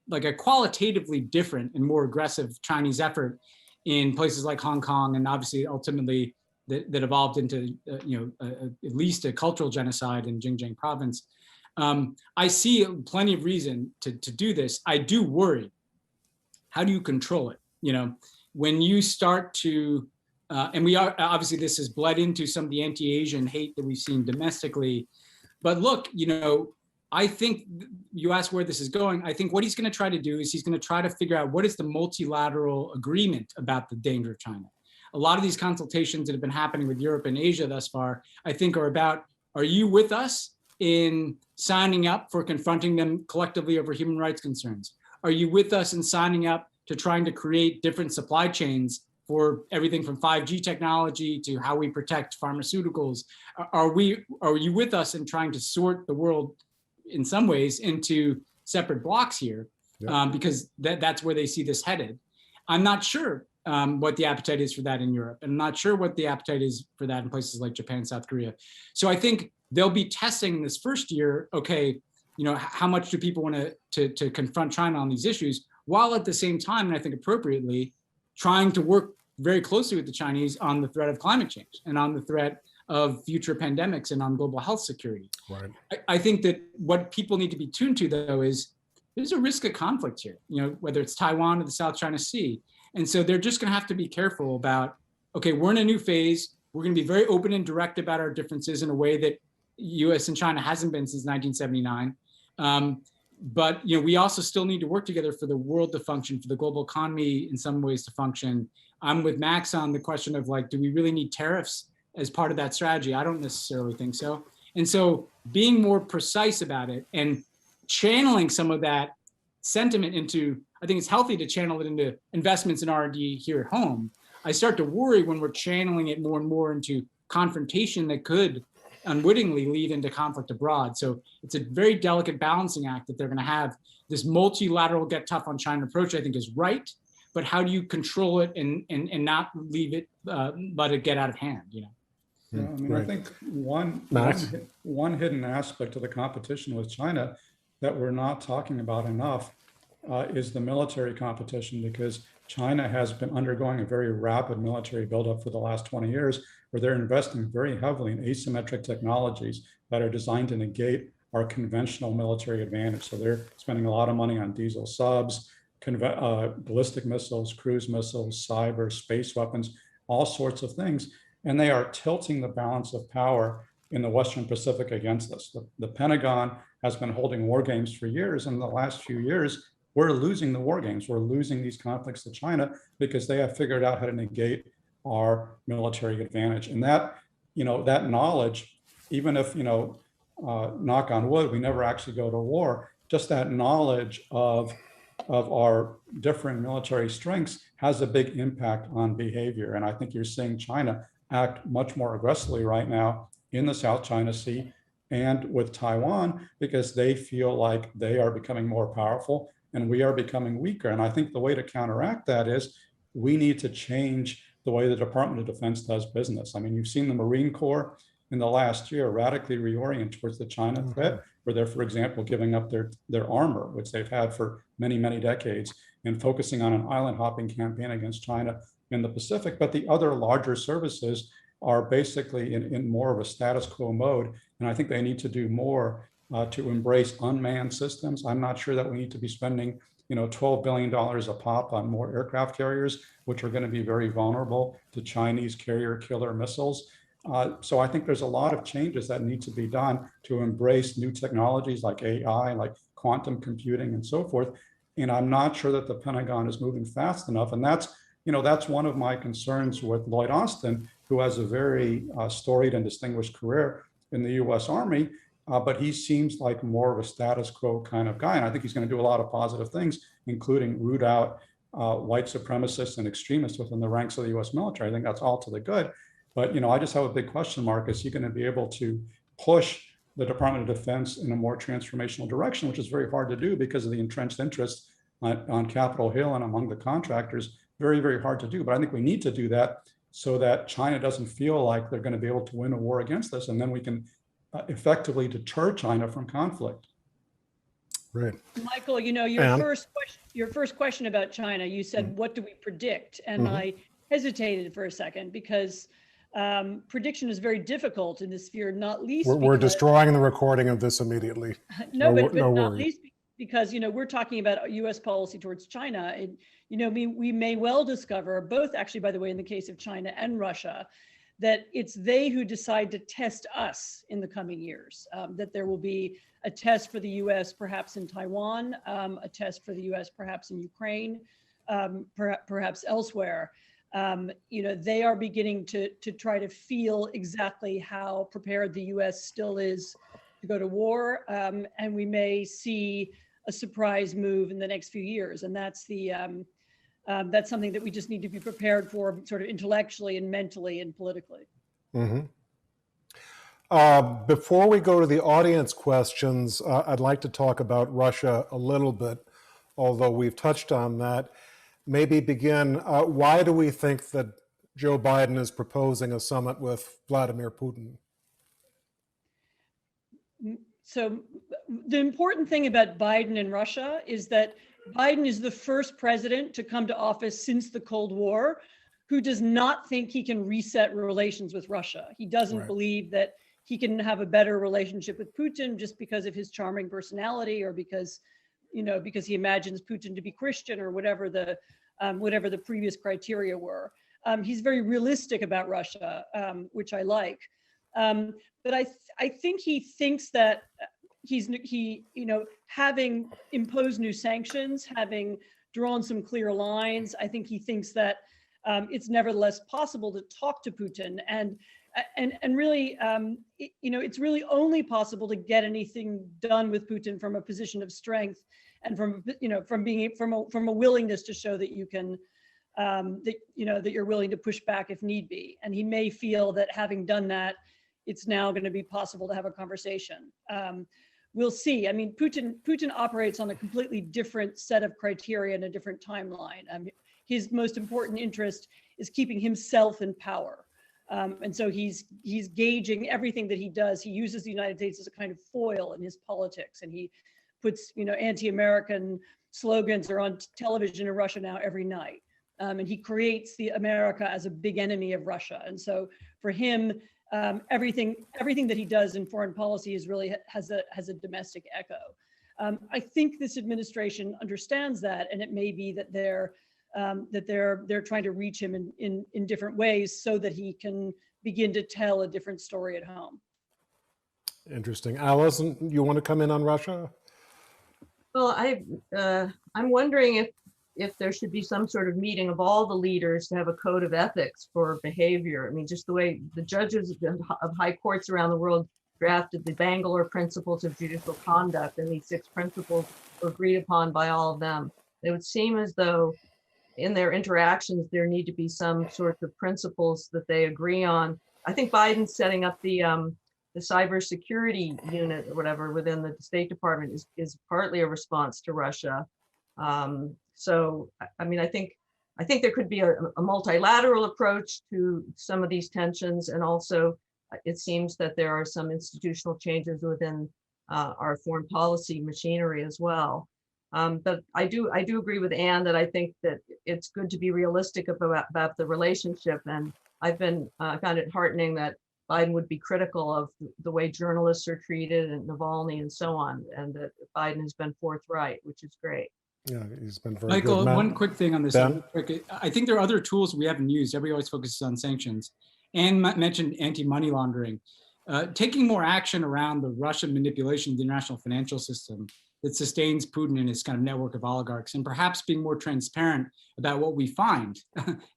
Speaker 4: like a qualitatively different and more aggressive Chinese effort in places like Hong Kong, and obviously ultimately that evolved into at least a cultural genocide in Xinjiang province. I see plenty of reason to do this. I do worry. How do you control it? You know, when you start to, and we are, obviously this has bled into some of the anti-Asian hate that we've seen domestically. But look, you know, I think you asked where this is going. I think what he's going to try to do is he's going to try to figure out what is the multilateral agreement about the danger of China. A lot of these consultations that have been happening with Europe and Asia thus far, I think are about, are you with us in signing up for confronting them collectively over human rights concerns? Are you with us in signing up to trying to create different supply chains for everything from 5G technology to how we protect pharmaceuticals? Are you with us in trying to sort the world in some ways into separate blocks here?
Speaker 2: Yeah.
Speaker 4: Because that's where they see this headed. I'm not sure what the appetite is for that in Europe. And I'm not sure what the appetite is for that in places like Japan, South Korea. So I think they'll be testing this first year, okay, you know, how much do people want to confront China on these issues, while at the same time, and I think appropriately, trying to work very closely with the Chinese on the threat of climate change and on the threat of future pandemics and on global health security.
Speaker 2: Right.
Speaker 4: I think that what people need to be tuned to, though, is there's a risk of conflict here, you know, whether it's Taiwan or the South China Sea. And so they're just going to have to be careful about, okay, we're in a new phase. We're going to be very open and direct about our differences in a way that US and China hasn't been since 1979. But we also still need to work together for the world to function, for the global economy in some ways to function. I'm with Max on the question of like, do we really need tariffs as part of that strategy? I don't necessarily think so. And so being more precise about it and channeling some of that sentiment into, I think it's healthy to channel it into investments in R&D here at home. I start to worry when we're channeling it more and more into confrontation that could unwittingly lead into conflict abroad. So it's a very delicate balancing act that they're going to have. This multilateral get tough on China approach, I think, is right. But how do you control it and not leave it, let it get out of hand?
Speaker 6: Yeah, I mean,
Speaker 2: Right.
Speaker 6: I think one hidden aspect of the competition with China that we're not talking about enough is the military competition, because China has been undergoing a very rapid military buildup for the last 20 years, where they're investing very heavily in asymmetric technologies that are designed to negate our conventional military advantage. So they're spending a lot of money on diesel subs, ballistic missiles, cruise missiles, cyber, space weapons, all sorts of things. And they are tilting the balance of power in the Western Pacific against us. The Pentagon has been holding war games for years. And in the last few years, we're losing the war games. We're losing these conflicts to China because they have figured out how to negate our military advantage. And that, that knowledge, even if, knock on wood, we never actually go to war, just that knowledge of our different military strengths has a big impact on behavior. And I think you're seeing China act much more aggressively right now in the South China Sea and with Taiwan, because they feel like they are becoming more powerful and we are becoming weaker. And I think the way to counteract that is we need to change the way the Department of Defense does business. I mean, you've seen the Marine Corps in the last year radically reorient towards the China threat, where they're, for example, giving up their armor, which they've had for many, many decades, and focusing on an island hopping campaign against China in the Pacific. But the other larger services are basically in more of a status quo mode. And I think they need to do more to embrace unmanned systems. I'm not sure that we need to be spending $12 billion a pop on more aircraft carriers, which are going to be very vulnerable to Chinese carrier killer missiles. So I think there's a lot of changes that need to be done to embrace new technologies like AI, like quantum computing and so forth. And I'm not sure that the Pentagon is moving fast enough. And that's one of my concerns with Lloyd Austin, who has a very storied and distinguished career in the US Army. But he seems like more of a status quo kind of guy. And I think he's going to do a lot of positive things, including root out white supremacists and extremists within the ranks of the US military. I think that's all to the good. But I just have a big question mark. Is he going to be able to push the Department of Defense in a more transformational direction, which is very hard to do because of the entrenched interests on Capitol Hill and among the contractors? Very, very hard to do. But I think we need to do that so that China doesn't feel like they're going to be able to win a war against us. And then we can effectively deter China from conflict.
Speaker 2: Right.
Speaker 3: Michael, your first question about China, you said, what do we predict? And I hesitated for a second because prediction is very difficult in this sphere, not least
Speaker 2: We're destroying the recording of this immediately.
Speaker 3: But not least because, we're talking about US policy towards China. And, we may well discover, both actually, by the way, in the case of China and Russia, that it's they who decide to test us in the coming years, that there will be a test for the US perhaps in Taiwan, a test for the US perhaps in Ukraine, perhaps elsewhere. They are beginning to try to feel exactly how prepared the US still is to go to war, and we may see a surprise move in the next few years. And that's that's something that we just need to be prepared for, sort of intellectually and mentally and politically.
Speaker 2: Before we go to the audience questions, I'd like to talk about Russia a little bit, although we've touched on that. Maybe begin, why do we think that Joe Biden is proposing a summit with Vladimir Putin?
Speaker 3: So the important thing about Biden and Russia is that Biden is the first president to come to office since the Cold War who does not think he can reset relations with Russia. He doesn't believe that he can have a better relationship with Putin just because of his charming personality, or because he imagines Putin to be Christian, or whatever the previous criteria were. He's very realistic about Russia, which I like. But I think he thinks that having imposed new sanctions, having drawn some clear lines, I think he thinks that it's nevertheless possible to talk to Putin, and really, it's really only possible to get anything done with Putin from a position of strength and from a willingness to show that you can, that you're willing to push back if need be. And he may feel that having done that, it's now going to be possible to have a conversation. We'll see. I mean, Putin operates on a completely different set of criteria and a different timeline. His most important interest is keeping himself in power. And so he's gauging everything that he does. He uses the United States as a kind of foil in his politics, and he puts, anti-American slogans are on television in Russia now every night. And he creates the America as a big enemy of Russia. And so for him, everything that he does in foreign policy is really has a domestic echo. I think this administration understands that, and it may be that they're trying to reach him in different ways so that he can begin to tell a different story at home.
Speaker 2: Interesting. Allison, you want to come in on Russia?
Speaker 5: Well, I'm wondering if there should be some sort of meeting of all the leaders to have a code of ethics for behavior. I mean, just the way the judges of high courts around the world drafted the Bangalore Principles of Judicial Conduct, and these 6 principles were agreed upon by all of them. It would seem as though in their interactions, there need to be some sort of principles that they agree on. I think Biden's setting up the cybersecurity unit or whatever within the State Department is partly a response to Russia. So, I mean, I think there could be a multilateral approach to some of these tensions, and also it seems that there are some institutional changes within our foreign policy machinery as well. But I do agree with Anne that I think that it's good to be realistic about the relationship, and I found it heartening that Biden would be critical of the way journalists are treated and Navalny and so on, and that Biden has been forthright, which is great.
Speaker 2: Yeah, he's been very
Speaker 4: Michael,
Speaker 2: good.
Speaker 4: one quick thing on this.
Speaker 2: Ben?
Speaker 4: I think there are other tools we haven't used. Everybody always focuses on sanctions. Anne mentioned anti-money laundering. Taking more action around the Russian manipulation of the international financial system that sustains Putin and his kind of network of oligarchs, and perhaps being more transparent about what we find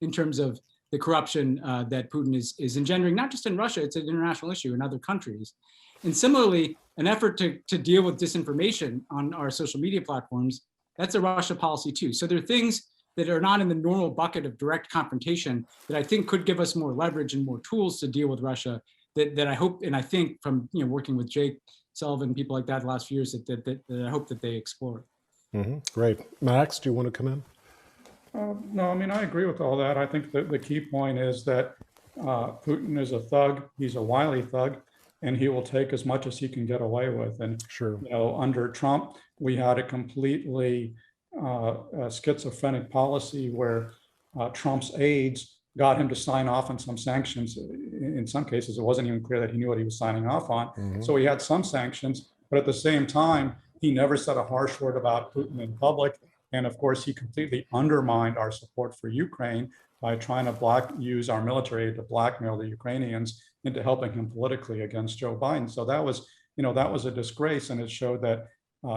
Speaker 4: in terms of the corruption that Putin is engendering, not just in Russia, it's an international issue in other countries. And similarly, an effort to deal with disinformation on our social media platforms, that's a Russia policy too. So there are things that are not in the normal bucket of direct confrontation that I think could give us more leverage and more tools to deal with Russia that I hope, and I think from working with Jake Sullivan, people like that the last few years, that I hope that they explore.
Speaker 2: Mm-hmm. Great. Max, do you want to come in?
Speaker 6: No, I mean, I agree with all that. I think that the key point is that Putin is a thug. He's a wily thug, and he will take as much as he can get away with. And
Speaker 2: Sure.
Speaker 6: Under Trump, we had a completely schizophrenic policy where Trump's aides got him to sign off on some sanctions. In some cases, it wasn't even clear that he knew what he was signing off on.
Speaker 2: Mm-hmm.
Speaker 6: So he had some sanctions, but at the same time, he never said a harsh word about Putin in public. And of course, he completely undermined our support for Ukraine by trying to use our military aid to blackmail the Ukrainians into helping him politically against Joe Biden. So that was a disgrace, and it showed that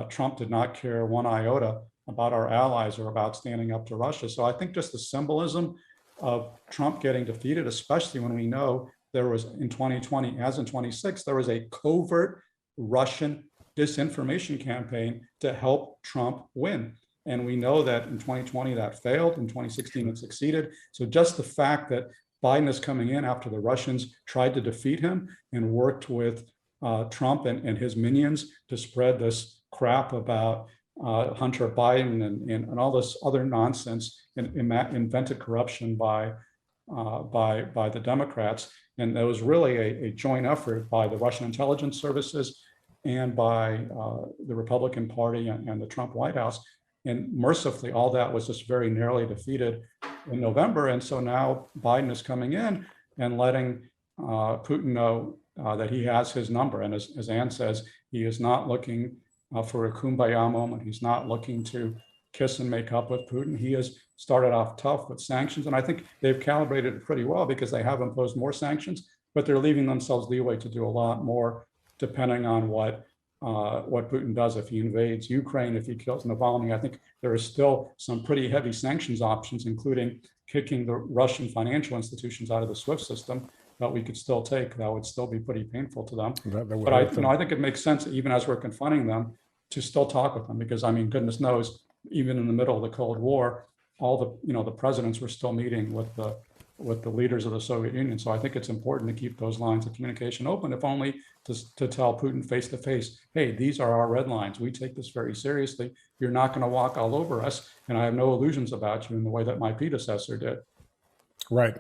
Speaker 6: Trump did not care one iota about our allies or about standing up to Russia. So I think just the symbolism of Trump getting defeated, especially when we know there was in 2020, as in 26, there was a covert Russian disinformation campaign to help Trump win. And we know that in 2020 that failed, in 2016 it succeeded. So just the fact that Biden is coming in after the Russians tried to defeat him and worked with Trump and his minions to spread this crap about Hunter Biden and all this other nonsense and invented corruption by the Democrats. And there was really a joint effort by the Russian intelligence services and by the Republican Party and the Trump White House. And mercifully, all that was just very narrowly defeated in November. And so now Biden is coming in and letting Putin know that he has his number. And as Anne says, he is not looking for a kumbaya moment. He's not looking to kiss and make up with Putin. He has started off tough with sanctions. And I think they've calibrated it pretty well because they have imposed more sanctions, but they're leaving themselves leeway to do a lot more depending on what what Putin does if he invades Ukraine, if he kills Navalny. I think there are still some pretty heavy sanctions options, including kicking the Russian financial institutions out of the SWIFT system, that we could still take. That would still be pretty painful to them. But I think it makes sense, even as we're confronting them, to still talk with them, because I mean, goodness knows, even in the middle of the Cold War, all the presidents were still meeting with the leaders of the Soviet Union. So I think it's important to keep those lines of communication open, if only to tell Putin face to face, hey, these are our red lines. We take this very seriously. You're not going to walk all over us. And I have no illusions about you in the way that my predecessor did.
Speaker 2: Right.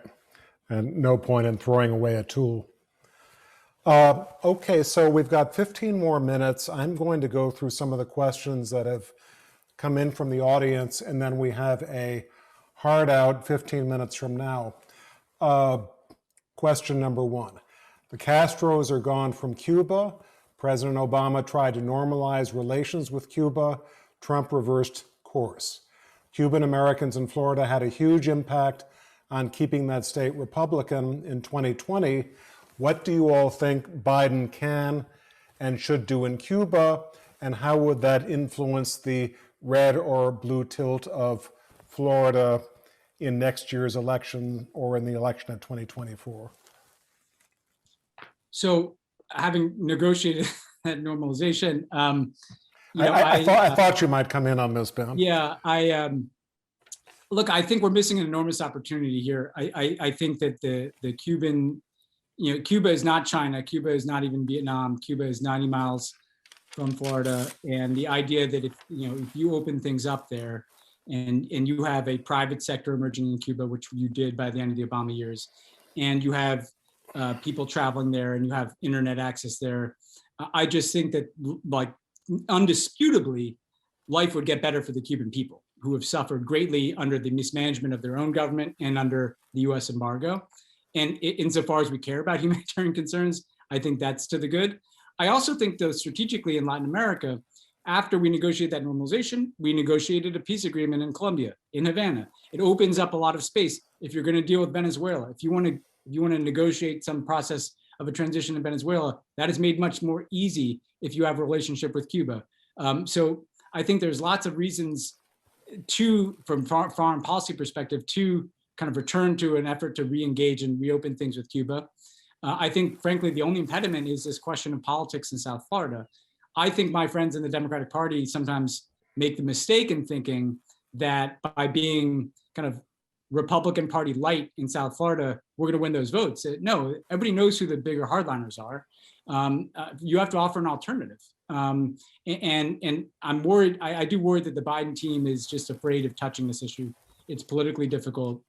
Speaker 2: And no point in throwing away a tool. Okay, so we've got 15 more minutes. I'm going to go through some of the questions that have come in from the audience, and then we have a hard out 15 minutes from now. Question number one. The Castros are gone from Cuba. President Obama tried to normalize relations with Cuba. Trump reversed course. Cuban Americans in Florida had a huge impact on keeping that state Republican in 2020. What do you all think Biden can and should do in Cuba? And how would that influence the red or blue tilt of Florida in next year's election or in the election of 2024?
Speaker 4: So having negotiated that normalization,
Speaker 2: I thought you might come in on this, Ben.
Speaker 4: Yeah, look, I think we're missing an enormous opportunity here. I think that the Cuban, Cuba is not China. Cuba is not even Vietnam. Cuba is 90 miles from Florida. And the idea that if you open things up there and you have a private sector emerging in Cuba, which you did by the end of the Obama years, and you have people traveling there and you have internet access there, I just think that, like, undisputably, life would get better for the Cuban people, who have suffered greatly under the mismanagement of their own government and under the US embargo. And insofar as we care about humanitarian concerns, I think that's to the good. I also think, though, strategically in Latin America, after we negotiated that normalization, we negotiated a peace agreement in Colombia, in Havana. It opens up a lot of space. If you're going to deal with Venezuela, if you want to negotiate some process of a transition in Venezuela, that is made much more easy if you have a relationship with Cuba. So I think there's lots of reasons from foreign policy perspective, to kind of return to an effort to re-engage and reopen things with Cuba. I think, frankly, the only impediment is this question of politics in South Florida. I think my friends in the Democratic Party sometimes make the mistake in thinking that by being kind of Republican Party light in South Florida, we're going to win those votes. No, everybody knows who the bigger hardliners are. You have to offer an alternative. And I'm worried, I do worry that the Biden team is just afraid of touching this issue. It's politically difficult.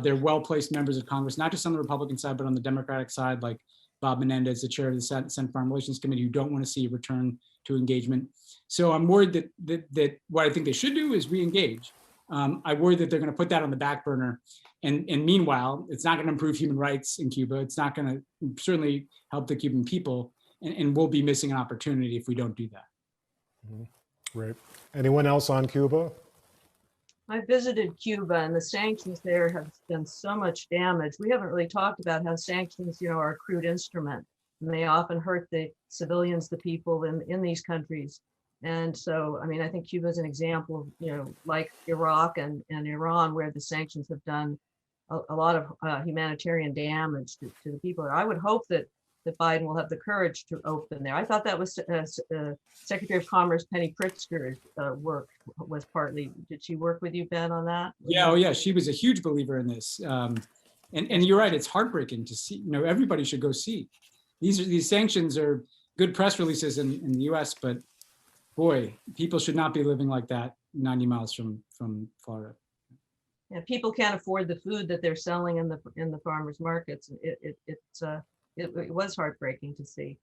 Speaker 4: They're well-placed members of Congress, not just on the Republican side, but on the Democratic side, like Bob Menendez, the chair of the Senate Foreign Relations Committee, who don't want to see a return to engagement. So I'm worried that what I think they should do is re-engage. I worry that they're going to put that on the back burner. And meanwhile, it's not going to improve human rights in Cuba. It's not going to certainly help the Cuban people. And we'll be missing an opportunity if we don't do that.
Speaker 2: Great. Anyone else on Cuba?
Speaker 5: I visited Cuba, and the sanctions there have done so much damage. We haven't really talked about how sanctions, are a crude instrument, and they often hurt the civilians, the people in these countries. And so, I mean, I think Cuba is an example of, like Iraq and Iran, where the sanctions have done a lot of humanitarian damage to the people. I would hope that Biden will have the courage to open there. I thought that was Secretary of Commerce Penny Pritzker's work was partly. Did she work with you, Ben, on that?
Speaker 4: Yeah, oh yeah, she was a huge believer in this. And you're right, it's heartbreaking to see. Everybody should go see. These sanctions are good press releases in the U.S., but boy, people should not be living like that 90 miles from Florida.
Speaker 5: Yeah, people can't afford the food that they're selling in the farmers markets. It was heartbreaking to see.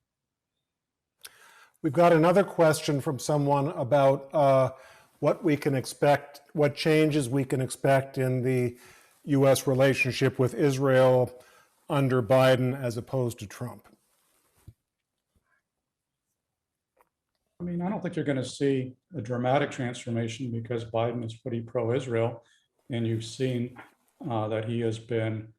Speaker 2: We've got another question from someone about what we can expect, what changes we can expect in the U.S. relationship with Israel under Biden as opposed to Trump.
Speaker 6: I mean, I don't think you're going to see a dramatic transformation because Biden is pretty pro-Israel, and you've seen that he has been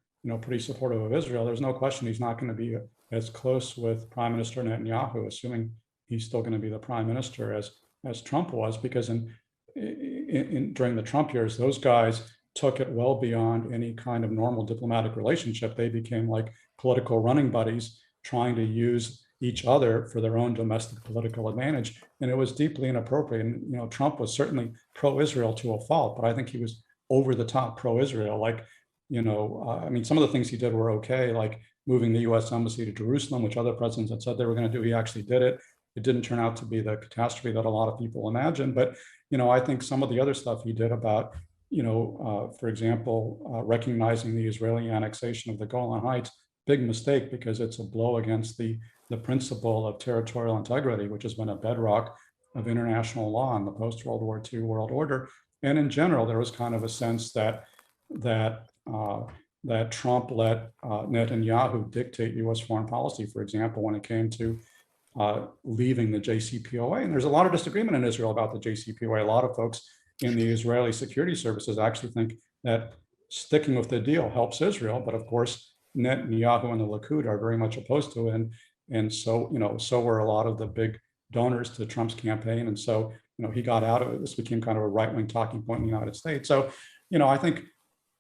Speaker 6: pretty supportive of Israel. There's no question he's not going to be as close with Prime Minister Netanyahu, assuming he's still going to be the prime minister as Trump was, because during the Trump years, those guys took it well beyond any kind of normal diplomatic relationship. They became like political running buddies, trying to use each other for their own domestic political advantage. And it was deeply inappropriate. And, Trump was certainly pro-Israel to a fault, but I think he was over the top pro-Israel. Like, some of the things he did were okay, like moving the US embassy to Jerusalem, which other presidents had said they were going to do. He actually did it. It didn't turn out to be the catastrophe that a lot of people imagined. But, I think some of the other stuff he did about, for example, recognizing the Israeli annexation of the Golan Heights, big mistake, because it's a blow against the principle of territorial integrity, which has been a bedrock of international law in the post-World War II world order. And in general, there was kind of a sense that Trump let Netanyahu dictate U.S. foreign policy, for example, when it came to leaving the JCPOA. And there's a lot of disagreement in Israel about the JCPOA. A lot of folks in the Israeli security services actually think that sticking with the deal helps Israel. But of course, Netanyahu and the Likud are very much opposed to it. And so, so were a lot of the big donors to Trump's campaign. And so, he got out of it. This became kind of a right-wing talking point in the United States. So, I think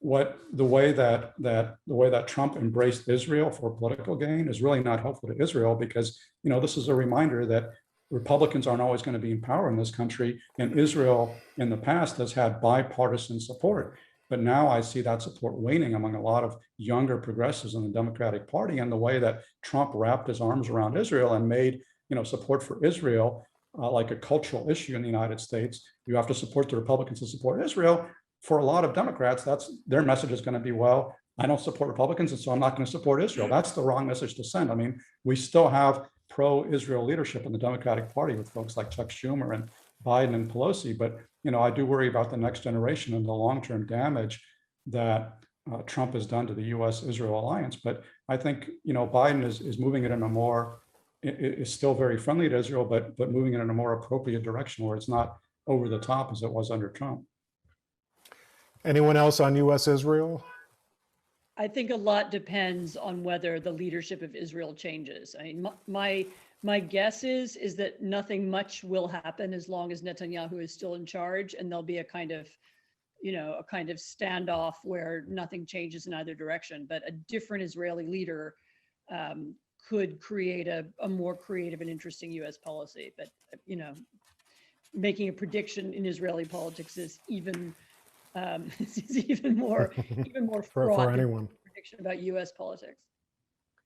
Speaker 6: the way that Trump embraced Israel for political gain is really not helpful to Israel, because, this is a reminder that Republicans aren't always going to be in power in this country. And Israel in the past has had bipartisan support. But now I see that support waning among a lot of younger progressives in the Democratic Party, and the way that Trump wrapped his arms around Israel and made, support for Israel like a cultural issue in the United States. You have to support the Republicans to support Israel. For a lot of Democrats, that's their message is going to be, well, I don't support Republicans, and so I'm not going to support Israel. That's the wrong message to send. I mean, we still have pro-Israel leadership in the Democratic Party with folks like Chuck Schumer and Biden and Pelosi, but I do worry about the next generation and the long-term damage that Trump has done to the U.S.-Israel alliance. But I think Biden is moving it in a more, is still very friendly to Israel, but moving it in a more appropriate direction where it's not over the top as it was under Trump.
Speaker 2: Anyone else on U.S.-Israel?
Speaker 3: I think a lot depends on whether the leadership of Israel changes. I mean, my guess is that nothing much will happen as long as Netanyahu is still in charge, and there'll be a kind of standoff where nothing changes in either direction. But a different Israeli leader could create a more creative and interesting U.S. policy. But making a prediction in Israeli politics is even more fraught
Speaker 2: for anyone.
Speaker 3: than a prediction about U.S. politics.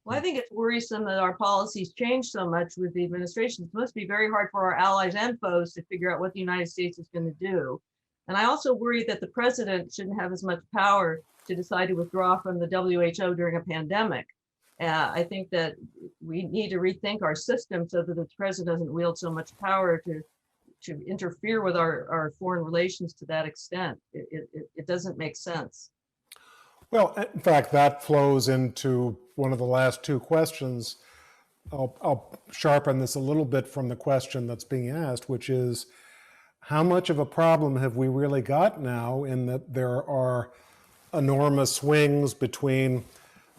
Speaker 5: Well, I think it's worrisome that our policies change so much with the administration. It must be very hard for our allies and foes to figure out what the United States is going to do. And I also worry that the president shouldn't have as much power to decide to withdraw from the WHO during a pandemic. I think that we need to rethink our system so that the president doesn't wield so much power to interfere with our foreign relations to that extent. It doesn't make sense.
Speaker 2: Well, in fact, that flows into one of the last two questions. I'll sharpen this a little bit from the question that's being asked, which is, how much of a problem have we really got now in that there are enormous swings between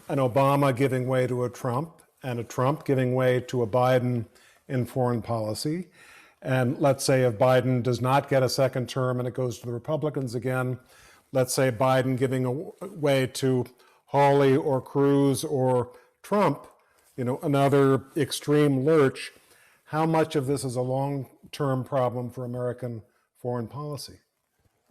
Speaker 2: an Obama giving way to a Trump and a Trump giving way to a Biden in foreign policy? And let's say if Biden does not get a second term and it goes to the Republicans again, let's say Biden giving way to Hawley or Cruz or Trump, another extreme lurch. How much of this is a long-term problem for American foreign policy?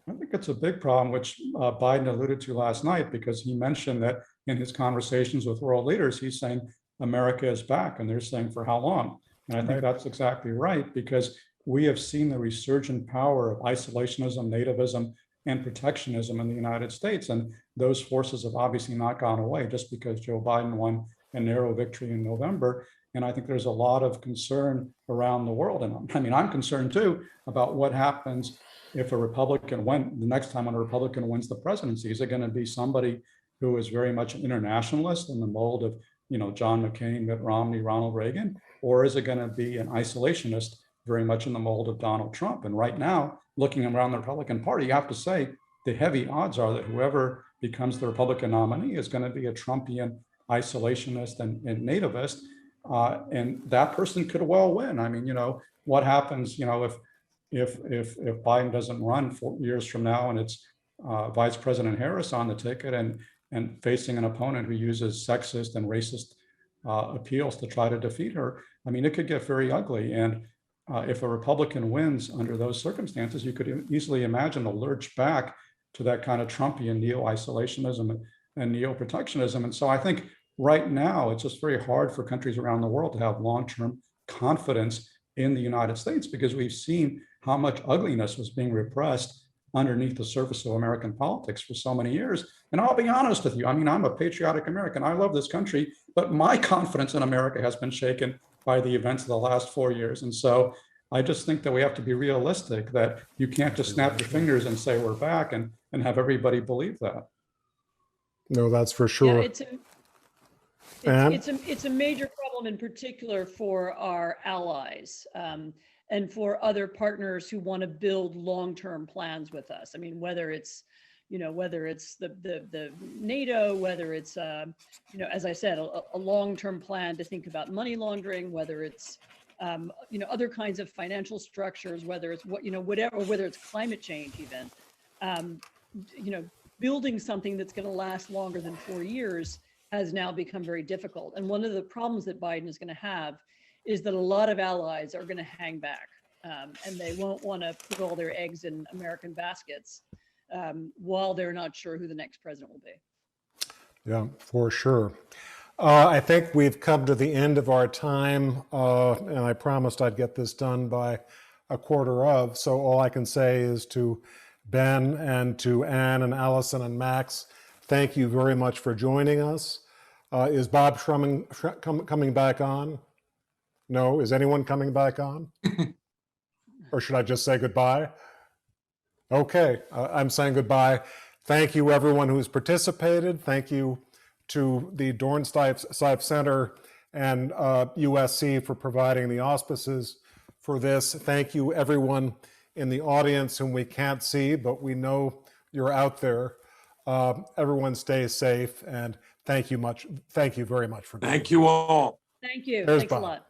Speaker 6: I think it's a big problem, which Biden alluded to last night, because he mentioned that in his conversations with world leaders, he's saying America is back, and they're saying for how long? And I think that's exactly right, because we have seen the resurgent power of isolationism, nativism, and protectionism in the United States. And those forces have obviously not gone away just because Joe Biden won a narrow victory in November. And I think there's a lot of concern around the world. And I mean, I'm concerned too about what happens if a Republican the next time when a Republican wins the presidency. Is it going to be somebody who is very much an internationalist in the mold of, John McCain, Mitt Romney, Ronald Reagan? Or is it going to be an isolationist very much in the mold of Donald Trump? And right now, looking around the Republican Party, you have to say the heavy odds are that whoever becomes the Republican nominee is going to be a Trumpian isolationist and nativist. And that person could well win. I mean, what happens, if Biden doesn't run 4 years from now and it's Vice President Harris on the ticket and facing an opponent who uses sexist and racist appeals to try to defeat her? I mean, it could get very ugly. And if a Republican wins under those circumstances, you could easily imagine a lurch back to that kind of Trumpian neo-isolationism and neo-protectionism. And so I think right now, it's just very hard for countries around the world to have long-term confidence in the United States, because we've seen how much ugliness was being repressed underneath the surface of American politics for so many years. And I'll be honest with you, I mean, I'm a patriotic American. I love this country, but my confidence in America has been shaken by the events of the last 4 years. And so I just think that we have to be realistic, that you can't just snap your fingers and say we're back and have everybody believe that.
Speaker 2: No, that's for
Speaker 3: Yeah,
Speaker 2: sure.
Speaker 3: it's a major problem, in particular for our allies, and for other partners who want to build long-term plans with us. I mean, whether it's the NATO, whether it's as I said, a long-term plan to think about money laundering, whether it's other kinds of financial structures, whether it's whether it's climate change even. Building something that's going to last longer than 4 years has now become very difficult. And one of the problems that Biden is going to have is that a lot of allies are going to hang back, and they won't want to put all their eggs in American baskets while they're not sure who the next president will be.
Speaker 2: Yeah, for sure. I think we've come to the end of our time, and I promised I'd get this done by 1:15. So all I can say is to Ben and to Anne and Allison and Max, thank you very much for joining us. Is Bob coming back on? No, is anyone coming back on? Or should I just say goodbye? Okay, I'm saying goodbye. Thank you everyone who's participated. Thank you to the Dornsife Center and USC for providing the auspices for this. Thank you everyone in the audience whom we can't see, but we know you're out there. Everyone stay safe, and thank you very much for being here.
Speaker 1: Thank you all.
Speaker 3: Thank you.
Speaker 2: There's
Speaker 3: Thanks a
Speaker 2: Bob.
Speaker 3: lot.